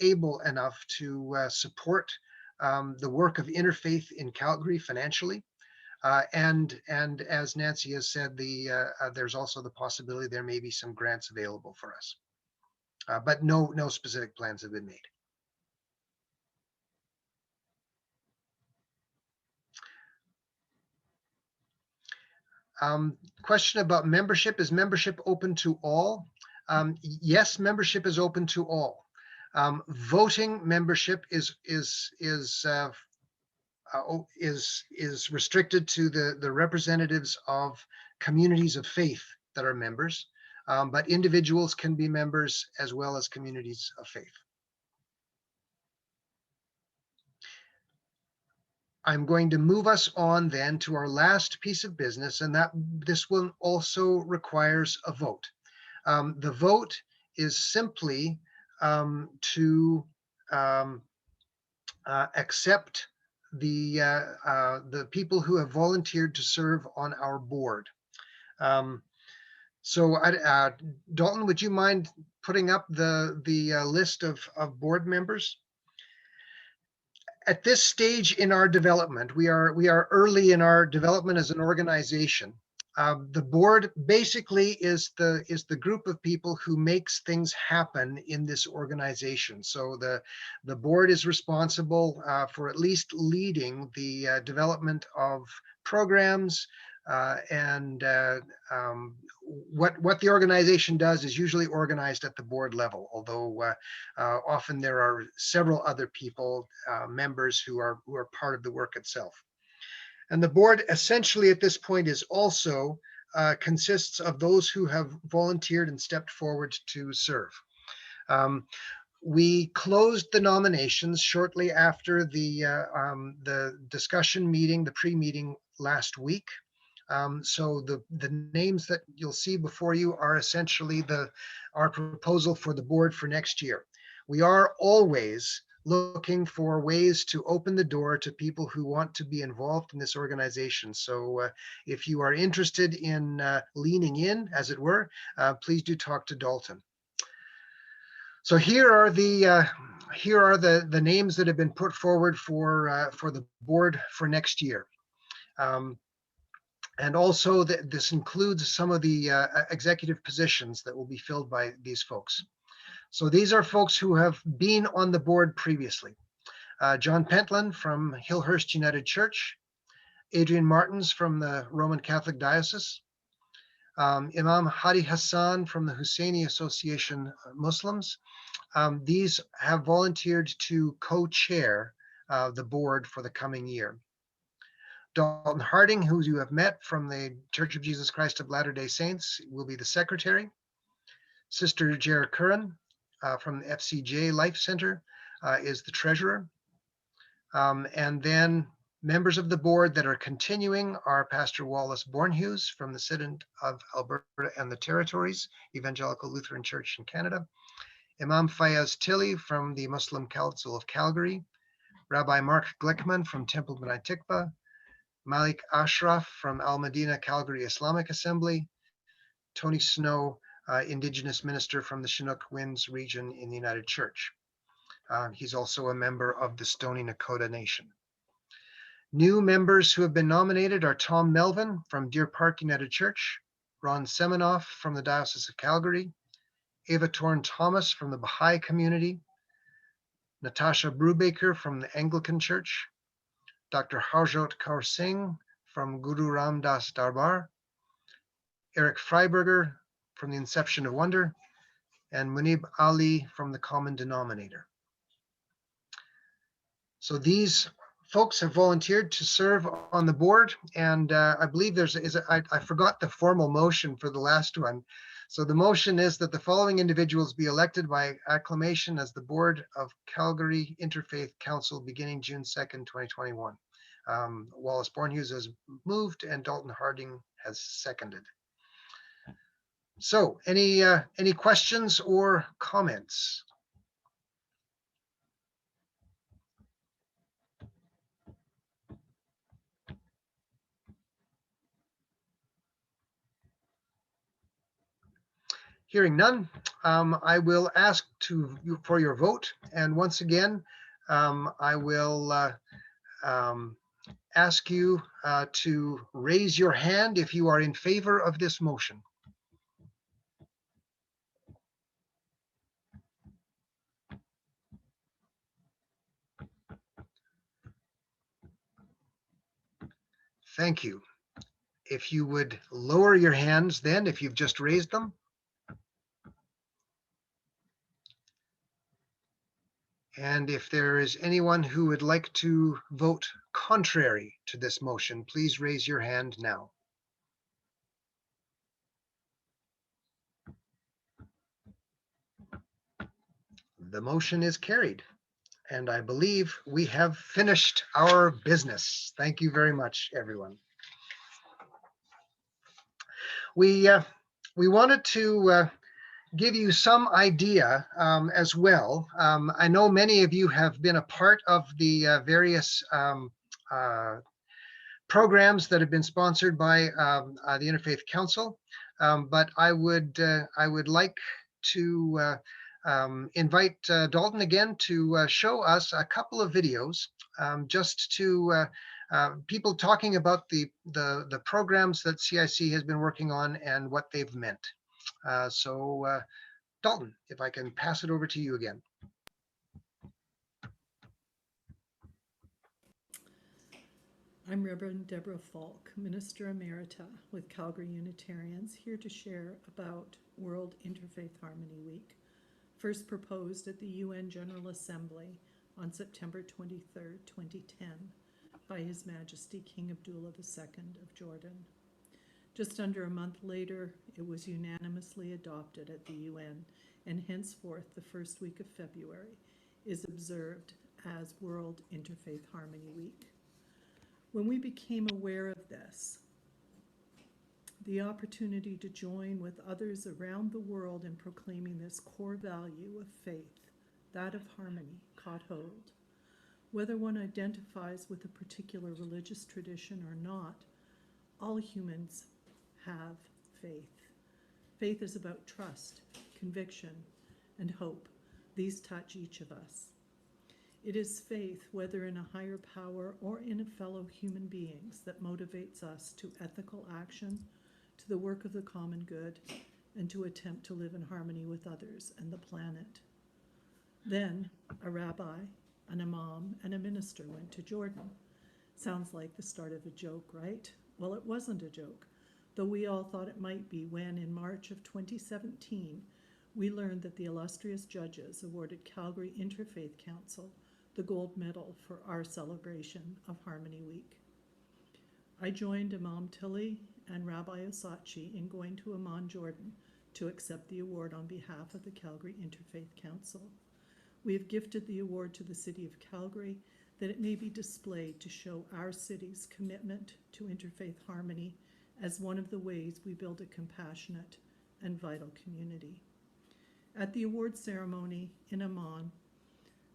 able enough to support the work of Interfaith in Calgary financially. And as Nancy has said, there's also the possibility there may be some grants available for us, but no specific plans have been made. Question about membership. Is membership open to all? Yes, membership is open to all. Voting membership is restricted to the representatives of communities of faith that are members, but individuals can be members as well as communities of faith. I'm going to move us on then to our last piece of business, and this one also requires a vote. The vote is simply to accept the people who have volunteered to serve on our board. So Dalton, would you mind putting up the list of board members? At this stage in our development, we are early in our development as an organization. The board basically is the group of people who makes things happen in this organization. So the board is responsible for at least leading the development of programs, and what the organization does is usually organized at the board level, although often there are several other people, members who are part of the work itself. And the board essentially at this point is also consists of those who have volunteered and stepped forward to serve. We closed the nominations shortly after the discussion meeting, the pre-meeting last week. So the names that you'll see before you are essentially our proposal for the board for next year. We are always looking for ways to open the door to people who want to be involved in this organization. So if you are interested in leaning in, as it were, please do talk to Dalton. So here are the names that have been put forward for the board for next year. And also this includes some of the executive positions that will be filled by these folks. So these are folks who have been on the board previously. John Pentland from Hillhurst United Church, Adrian Martins from the Roman Catholic Diocese, Imam Hadi Hassan from the Husseini Association Muslims. These have volunteered to co-chair the board for the coming year. Dalton Harding, who you have met from the Church of Jesus Christ of Latter-day Saints, will be the secretary. Sister Jera Curran from the FCJ Life Center is the treasurer. And then members of the board that are continuing are Pastor Wallace Bornhughes from the Synod of Alberta and the Territories, Evangelical Lutheran Church in Canada. Imam Fayez Tilley from the Muslim Council of Calgary. Rabbi Mark Glickman from Temple B'nai Tikva. Malik Ashraf from Al Medina Calgary Islamic Assembly. Tony Snow, Indigenous Minister from the Chinook Winds region in the United Church. He's also a member of the Stoney Nakoda Nation. New members who have been nominated are Tom Melvin from Deer Park United Church, Ron Semenoff from the Diocese of Calgary, Ava Torn Thomas from the Baha'i community, Natasha Brubaker from the Anglican Church, Dr. Harjot Kaur Singh from Guru Ram Das Darbar, Eric Freiberger from the Inception of Wonder, and Munib Ali from the Common Denominator. So these folks have volunteered to serve on the board, and I believe I forgot the formal motion for the last one. So the motion is that the following individuals be elected by acclamation as the board of Calgary Interfaith Council beginning June 2nd, 2021. Wallace Bornhughes has moved and Dalton Harding has seconded. So any questions or comments? Hearing none, I will ask for your vote. And once again, I will ask you to raise your hand if you are in favor of this motion. Thank you. If you would lower your hands then, if you've just raised them. And if there is anyone who would like to vote contrary to this motion, please raise your hand now. The motion is carried, and I believe we have finished our business. Thank you very much, everyone. We wanted to give you some idea as well. I know many of you have been a part of the various programs that have been sponsored by the Interfaith Council, but I would like to invite Dalton again to show us a couple of videos, just to people talking about the programs that CIC has been working on and what they've meant. So Dalton, if I can pass it over to you again. I'm Reverend Deborah Falk, Minister Emerita with Calgary Unitarians, here to share about World Interfaith Harmony Week, first proposed at the UN General Assembly on September 23, 2010, by His Majesty King Abdullah II of Jordan. Just under a month later, it was unanimously adopted at the UN, and henceforth the first week of February is observed as World Interfaith Harmony Week. When we became aware of this, the opportunity to join with others around the world in proclaiming this core value of faith, that of harmony, caught hold. Whether one identifies with a particular religious tradition or not, all humans have faith. Faith is about trust, conviction, and hope. These touch each of us. It is faith, whether in a higher power or in a fellow human beings, that motivates us to ethical action, to the work of the common good, and to attempt to live in harmony with others and the planet. Then a rabbi, an imam, and a minister went to Jordan. Sounds like the start of a joke, right? Well, it wasn't a joke, though we all thought it might be when, in March of 2017, we learned that the illustrious judges awarded Calgary Interfaith Council the gold medal for our celebration of Harmony Week. I joined Imam Tilley and Rabbi Osachi in going to Amman, Jordan, to accept the award on behalf of the Calgary Interfaith Council. We have gifted the award to the City of Calgary that it may be displayed to show our city's commitment to interfaith harmony as one of the ways we build a compassionate and vital community. At the award ceremony in Amman,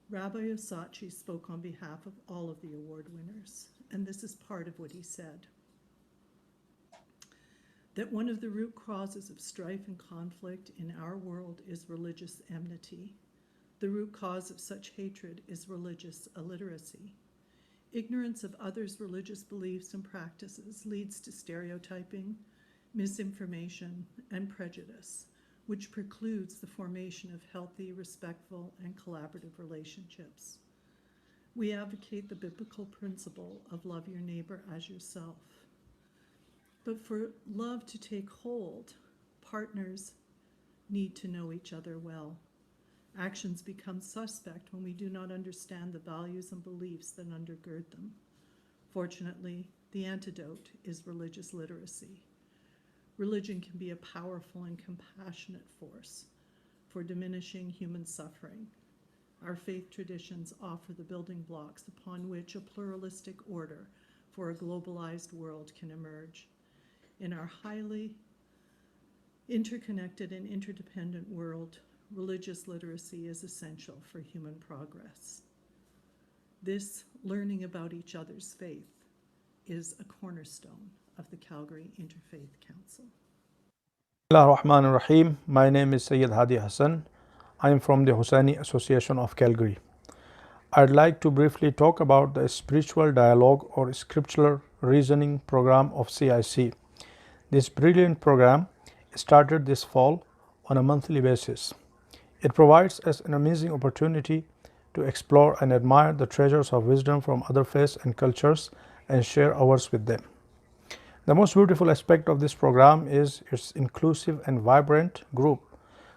Rabbi Osachi spoke on behalf of all of the award winners, and this is part of what he said. That one of the root causes of strife and conflict in our world is religious enmity. The root cause of such hatred is religious illiteracy. Ignorance of others' religious beliefs and practices leads to stereotyping, misinformation, and prejudice, which precludes the formation of healthy, respectful, and collaborative relationships. We advocate the biblical principle of love your neighbor as yourself. But for love to take hold, partners need to know each other well. Actions become suspect when we do not understand the values and beliefs that undergird them. Fortunately, the antidote is religious literacy. Religion can be a powerful and compassionate force for diminishing human suffering. Our faith traditions offer the building blocks upon which a pluralistic order for a globalized world can emerge. In our highly interconnected and interdependent world, religious literacy is essential for human progress. This learning about each other's faith is a cornerstone of the Calgary Interfaith Council. Ar-Rahman Ar-Rahim. My name is Sayyid Hadi Hassan. I am from the Hussaini Association of Calgary. I'd like to briefly talk about the Spiritual Dialogue or Scriptural Reasoning program of CIC. This brilliant program started this fall on a monthly basis. It provides us an amazing opportunity to explore and admire the treasures of wisdom from other faiths and cultures and share ours with them. The most beautiful aspect of this program is its inclusive and vibrant group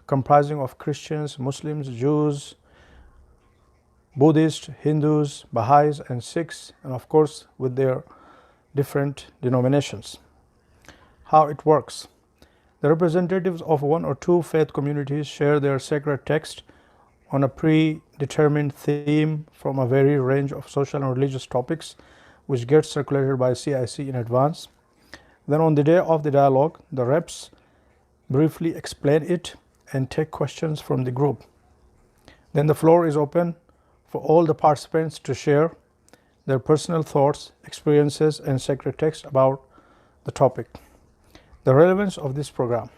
comprising of Christians, Muslims, Jews, Buddhists, Hindus, Baha'is, and Sikhs, and of course with their different denominations. How it works. The representatives of one or two faith communities share their sacred text on a predetermined theme from a varied range of social and religious topics, which gets circulated by CIC in advance. Then on the day of the dialogue, the reps briefly explain it and take questions from the group. Then the floor is open for all the participants to share their personal thoughts, experiences, and sacred text about the topic. The relevance of this program.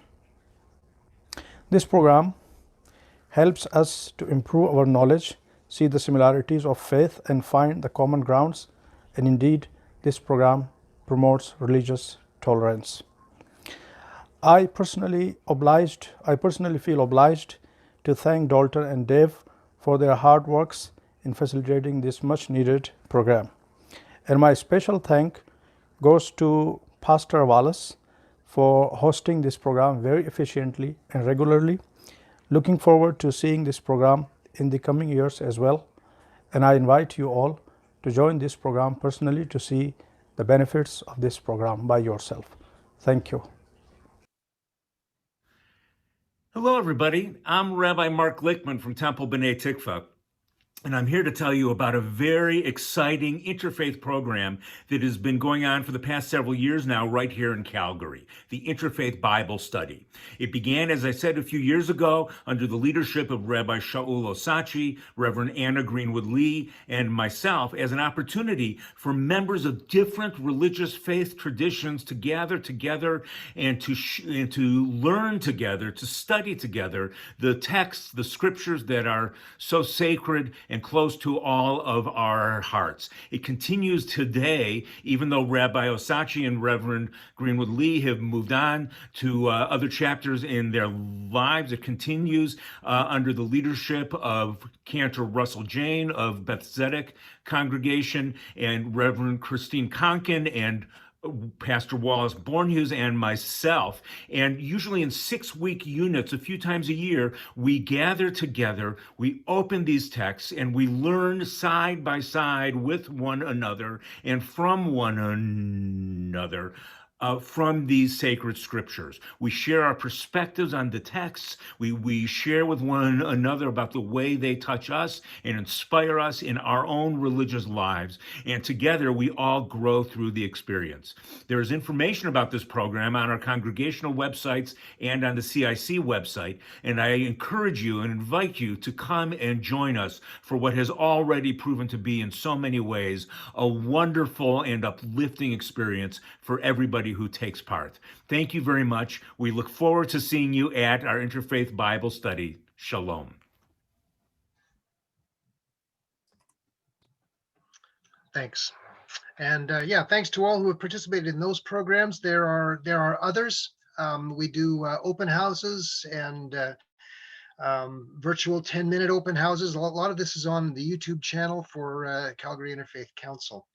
This program helps us to improve our knowledge, see the similarities of faith, and find the common grounds. And indeed, this program promotes religious tolerance. I personally feel obliged to thank Dalton and Dave for their hard works in facilitating this much needed program. And my special thank goes to Pastor Wallace for hosting this program very efficiently and regularly. Looking forward to seeing this program in the coming years as well. And I invite you all to join this program personally to see the benefits of this program by yourself. Thank you. Hello, everybody. I'm Rabbi Mark Glickman from Temple B'nai Tikva. And I'm here to tell you about a very exciting interfaith program that has been going on for the past several years now right here in Calgary, the Interfaith Bible Study. It began, as I said, a few years ago under the leadership of Rabbi Shaul Osachi, Reverend Anna Greenwood Lee, and myself as an opportunity for members of different religious faith traditions to gather together and to learn together, to study together the texts, the scriptures that are so sacred and close to all of our hearts. It continues today, even though Rabbi Osachi and Reverend Greenwood Lee have moved on to other chapters in their lives. It continues under the leadership of Cantor Russell Jane of Beth Zedek Congregation and Reverend Christine Conkin and Pastor Wallace Bornhughes and myself. And usually in 6-week units, a few times a year, we gather together, we open these texts, and we learn side by side with one another and from one another. From these sacred scriptures. We share our perspectives on the texts. We share with one another about the way they touch us and inspire us in our own religious lives. And together we all grow through the experience. There is information about this program on our congregational websites and on the CIC website. And I encourage you and invite you to come and join us for what has already proven to be in so many ways a wonderful and uplifting experience for everybody who takes part. Thank you very much. We look forward to seeing you at our Interfaith Bible Study. Shalom. Thanks. And yeah, thanks to all who have participated in those programs. There are others. We do open houses and virtual 10-minute open houses. A lot of this is on the YouTube channel for Calgary Interfaith Council.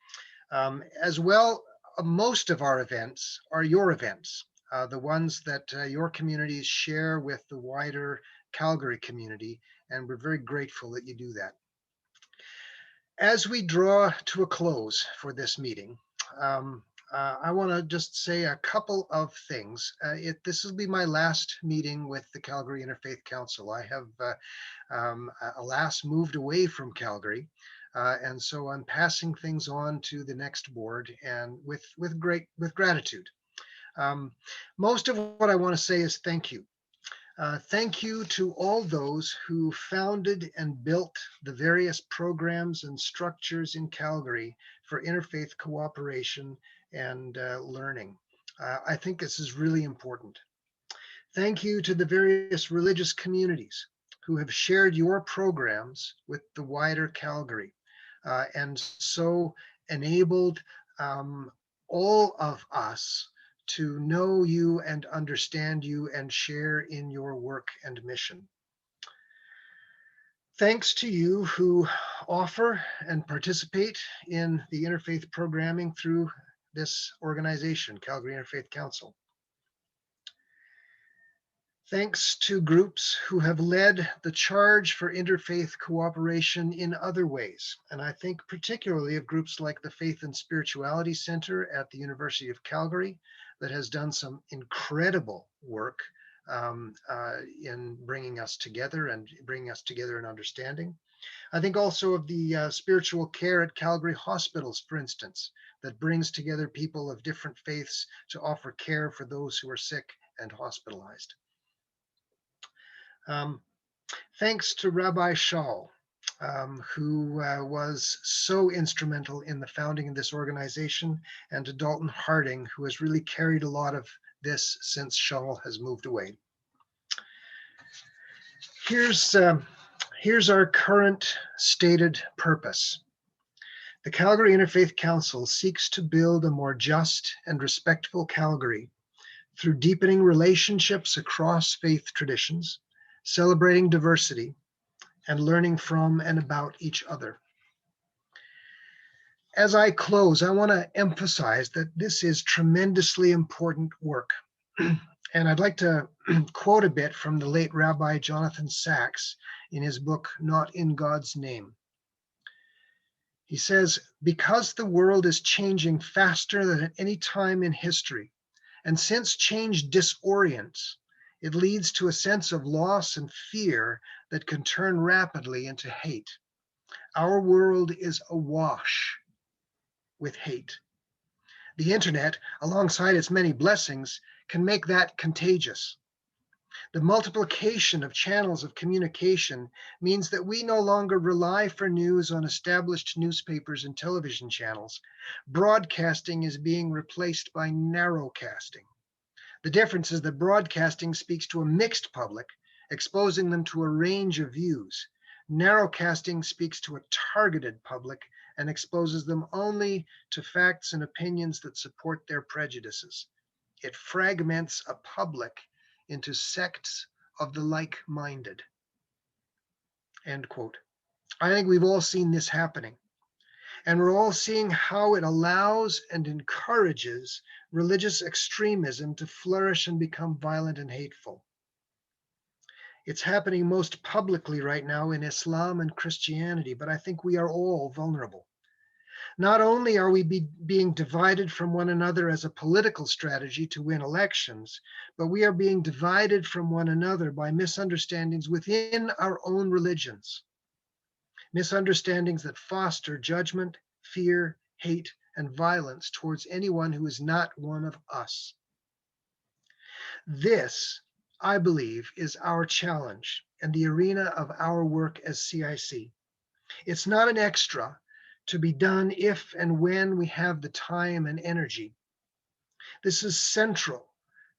As well, most of our events are your events, the ones that your communities share with the wider Calgary community, and we're very grateful that you do that. As we draw to a close for this meeting, I want to just say a couple of things. This will be my last meeting with the Calgary Interfaith Council. I have alas moved away from Calgary. And so I'm passing things on to the next board and with gratitude. Most of what I want to say is thank you. Thank you to all those who founded and built the various programs and structures in Calgary for interfaith cooperation and learning. I think this is really important. Thank you to the various religious communities who have shared your programs with the wider Calgary. And so enabled all of us to know you and understand you and share in your work and mission. Thanks to you who offer and participate in the interfaith programming through this organization, Calgary Interfaith Council. Thanks to groups who have led the charge for interfaith cooperation in other ways. And I think particularly of groups like the Faith and Spirituality Center at the University of Calgary that has done some incredible work in bringing us together in understanding. I think also of the spiritual care at Calgary hospitals, for instance, that brings together people of different faiths to offer care for those who are sick and hospitalized. Thanks to Rabbi Shaul, who was so instrumental in the founding of this organization, and to Dalton Harding, who has really carried a lot of this since Shaul has moved away. Here's our current stated purpose. The Calgary Interfaith Council seeks to build a more just and respectful Calgary through deepening relationships across faith traditions, celebrating diversity, and learning from and about each other. As I close, I want to emphasize that this is tremendously important work. And I'd like to quote a bit from the late Rabbi Jonathan Sachs in his book, Not in God's Name. He says, because the world is changing faster than at any time in history, and since change disorients, it leads to a sense of loss and fear that can turn rapidly into hate. Our world is awash with hate. The internet, alongside its many blessings, can make that contagious. The multiplication of channels of communication means that we no longer rely for news on established newspapers and television channels. Broadcasting is being replaced by narrowcasting. The difference is that broadcasting speaks to a mixed public, exposing them to a range of views. Narrowcasting speaks to a targeted public and exposes them only to facts and opinions that support their prejudices. It fragments a public into sects of the like-minded. End quote. I think we've all seen this happening. And we're all seeing how it allows and encourages religious extremism to flourish and become violent and hateful. It's happening most publicly right now in Islam and Christianity, but I think we are all vulnerable. Not only are we being divided from one another as a political strategy to win elections, but we are being divided from one another by misunderstandings within our own religions. Misunderstandings that foster judgment, fear, hate, and violence towards anyone who is not one of us. This, I believe, is our challenge and the arena of our work as CIC. It's not an extra to be done if and when we have the time and energy. This is central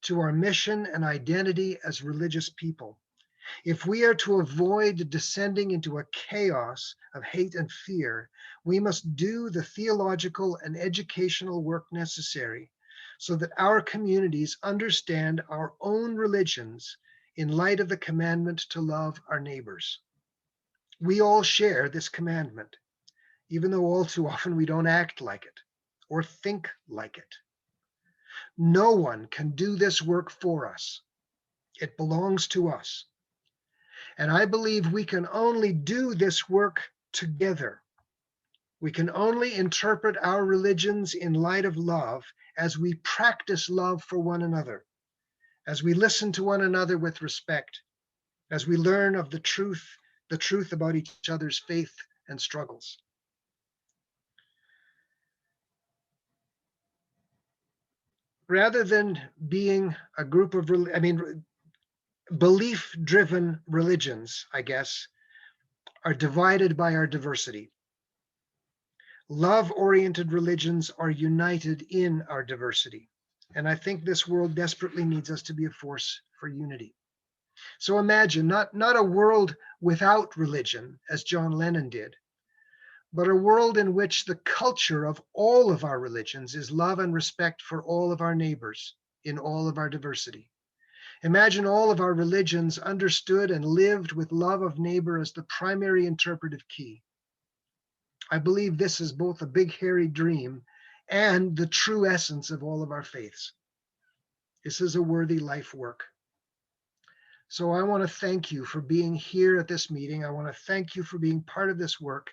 to our mission and identity as religious people. If we are to avoid descending into a chaos of hate and fear, we must do the theological and educational work necessary so that our communities understand our own religions in light of the commandment to love our neighbors. We all share this commandment, even though all too often we don't act like it or think like it. No one can do this work for us. It belongs to us. And I believe we can only do this work together. We can only interpret our religions in light of love as we practice love for one another, as we listen to one another with respect, as we learn of the truth about each other's faith and struggles. Rather than being a group of, belief-driven religions, I guess, are divided by our diversity. Love-oriented religions are united in our diversity. And I think this world desperately needs us to be a force for unity. So imagine not a world without religion, as John Lennon did, but a world in which the culture of all of our religions is love and respect for all of our neighbors in all of our diversity. Imagine all of our religions understood and lived with love of neighbor as the primary interpretive key. I believe this is both a big, hairy dream and the true essence of all of our faiths. This is a worthy life work. So I want to thank you for being here at this meeting. I want to thank you for being part of this work.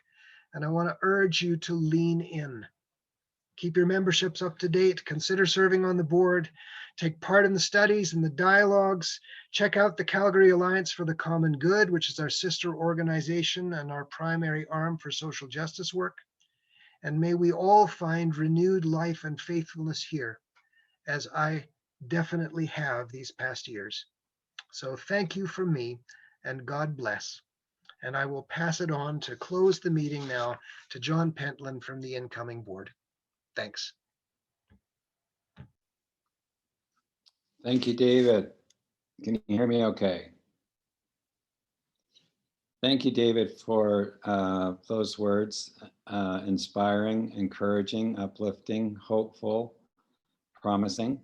And I want to urge you to lean in. Keep your memberships up to date. Consider serving on the board. Take part in the studies and the dialogues. Check out the Calgary Alliance for the Common Good, which is our sister organization and our primary arm for social justice work. And may we all find renewed life and faithfulness here, as I definitely have these past years. So thank you from me, and God bless. And I will pass it on to close the meeting now to John Pentland from the incoming board. Thanks. Thank you, David. Can you hear me okay? Thank you, David, for those words, inspiring, encouraging, uplifting, hopeful, promising.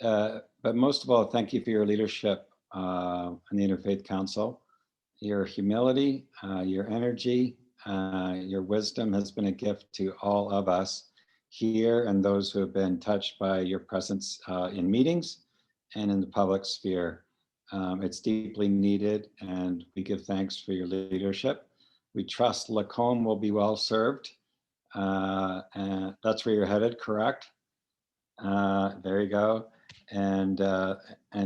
But most of all, thank you for your leadership on the Interfaith Council. Your humility, your energy, your wisdom has been a gift to all of us here and those who have been touched by your presence in meetings and in the public sphere. It's deeply needed, and we give thanks for your leadership. We trust Lacombe will be well served. And that's where you're headed, correct? There you go. And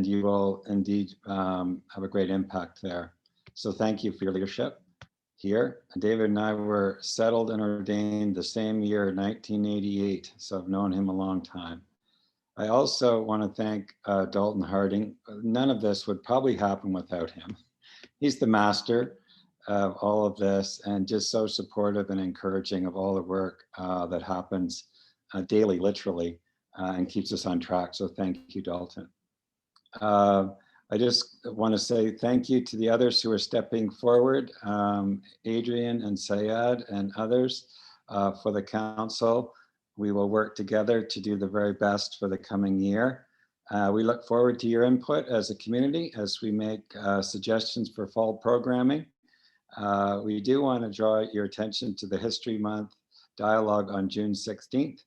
you will indeed have a great impact there. So thank you for your leadership here. David and I were settled and ordained the same year, 1988, so I've known him a long time. I also want to thank Dalton Harding. None of this would probably happen without him. He's the master of all of this and just so supportive and encouraging of all the work that happens daily, literally, and keeps us on track. So thank you, Dalton. I just want to say thank you to the others who are stepping forward, Adrian and Syed and others for the council. We will work together to do the very best for the coming year. We look forward to your input as a community as we make suggestions for fall programming. We do want to draw your attention to the History Month dialogue on June 16th,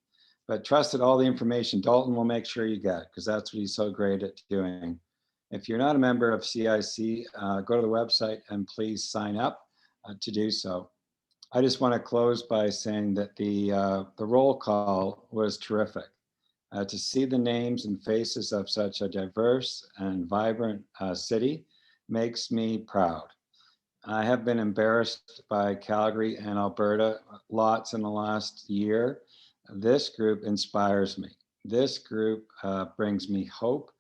but trust that all the information Dalton will make sure you get, because that's what he's so great at doing. If you're not a member of CIC, go to the website and please sign up to do so. I just want to close by saying that the roll call was terrific. To see the names and faces of such a diverse and vibrant city makes me proud. I have been embarrassed by Calgary and Alberta lots in the last year. This group inspires me. This group brings me hope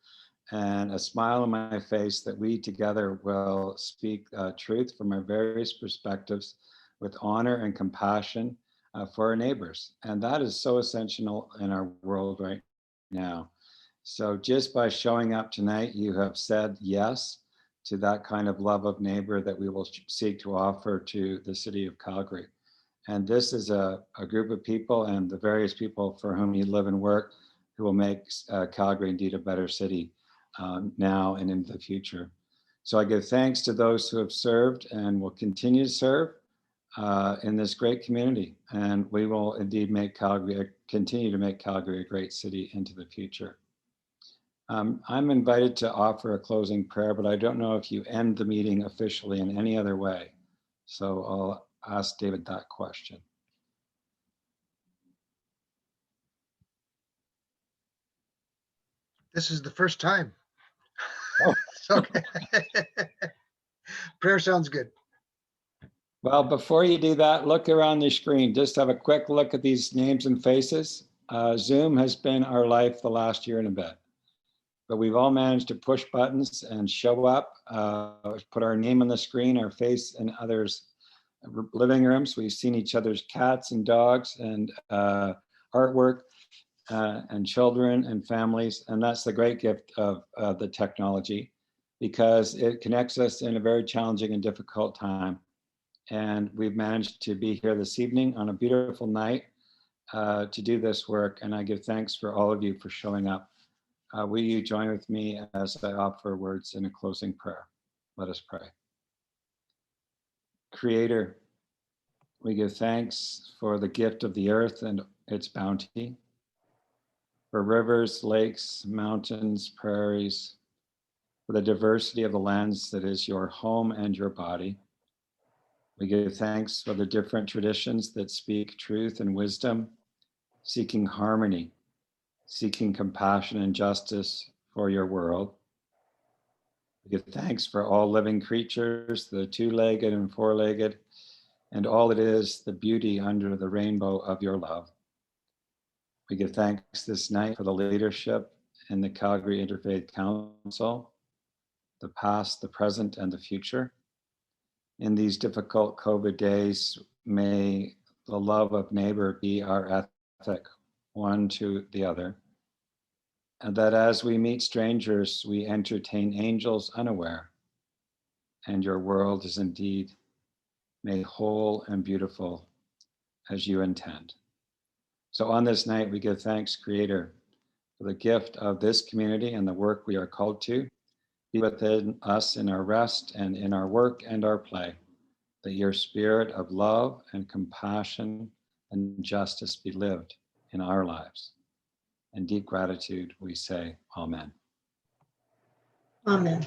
and a smile on my face that we together will speak truth from our various perspectives with honor and compassion for our neighbors. And that is so essential in our world right now. So just by showing up tonight, you have said yes to that kind of love of neighbor that we will seek to offer to the city of Calgary. And this is a group of people and the various people for whom you live and work who will make Calgary indeed a better city now and into the future. So I give thanks to those who have served and will continue to serve in this great community. And we will indeed make Calgary, continue to make Calgary a great city into the future. I'm invited to offer a closing prayer, but I don't know if you end the meeting officially in any other way. So I'll ask David that question. This is the first time. Oh. Okay. Prayer sounds good. Well, before you do that, look around the screen. Just have a quick look at these names and faces. Zoom has been our life the last year and a bit, but we've all managed to push buttons and show up, put our name on the screen, our face in others' living rooms. We've seen each other's cats and dogs and artwork and children and families. And that's the great gift of the technology, because it connects us in a very challenging and difficult time. And we've managed to be here this evening on a beautiful night to do this work. And I give thanks for all of you for showing up. Will you join with me as I offer words in a closing prayer? Let us pray. Creator, we give thanks for the gift of the earth and its bounty, for rivers, lakes, mountains, prairies, for the diversity of the lands that is your home and your body. We give thanks for the different traditions that speak truth and wisdom, seeking harmony, seeking compassion and justice for your world. We give thanks for all living creatures, the two-legged and four-legged, and all it is, the beauty under the rainbow of your love. We give thanks this night for the leadership in the Calgary Interfaith Council, the past, the present, and the future. In these difficult COVID days, may the love of neighbor be our ethic, one to the other. And that as we meet strangers, we entertain angels unaware, and your world is indeed made whole and beautiful as you intend. So on this night, we give thanks, Creator, for the gift of this community and the work we are called to. Be within us in our rest and in our work and our play, that your spirit of love and compassion and justice be lived in our lives. In deep gratitude, we say, Amen. Amen.